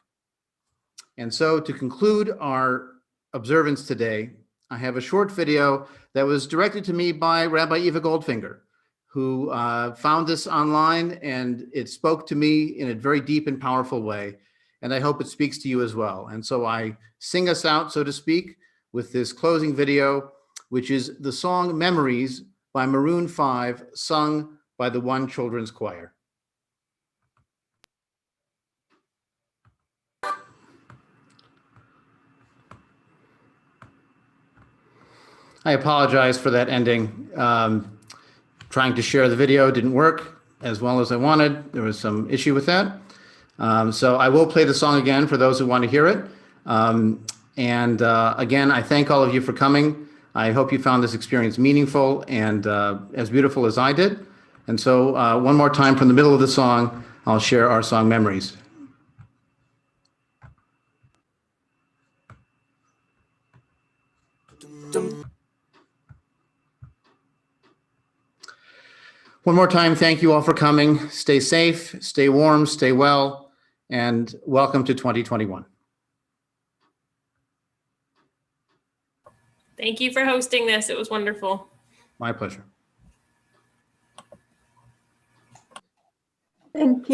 And so to conclude our observance today, I have a short video that was directed to me by Rabbi Eva Goldfinger, who found this online, and it spoke to me in a very deep and powerful way. And I hope it speaks to you as well. And so I sing us out, so to speak, with this closing video, which is the song Memories by Maroon 5, sung by the One Children's Choir. I apologize for that ending. Trying to share the video didn't work as well as I wanted. There was some issue with that. So I will play the song again for those who want to hear it. Again, I thank all of you for coming. I hope you found this experience meaningful and as beautiful as I did. And so one more time from the middle of the song, I'll share our song Memories. One more time, thank you all for coming. Stay safe, stay warm, stay well, and welcome to 2021. Thank you for hosting this. It was wonderful. My pleasure. Thank you.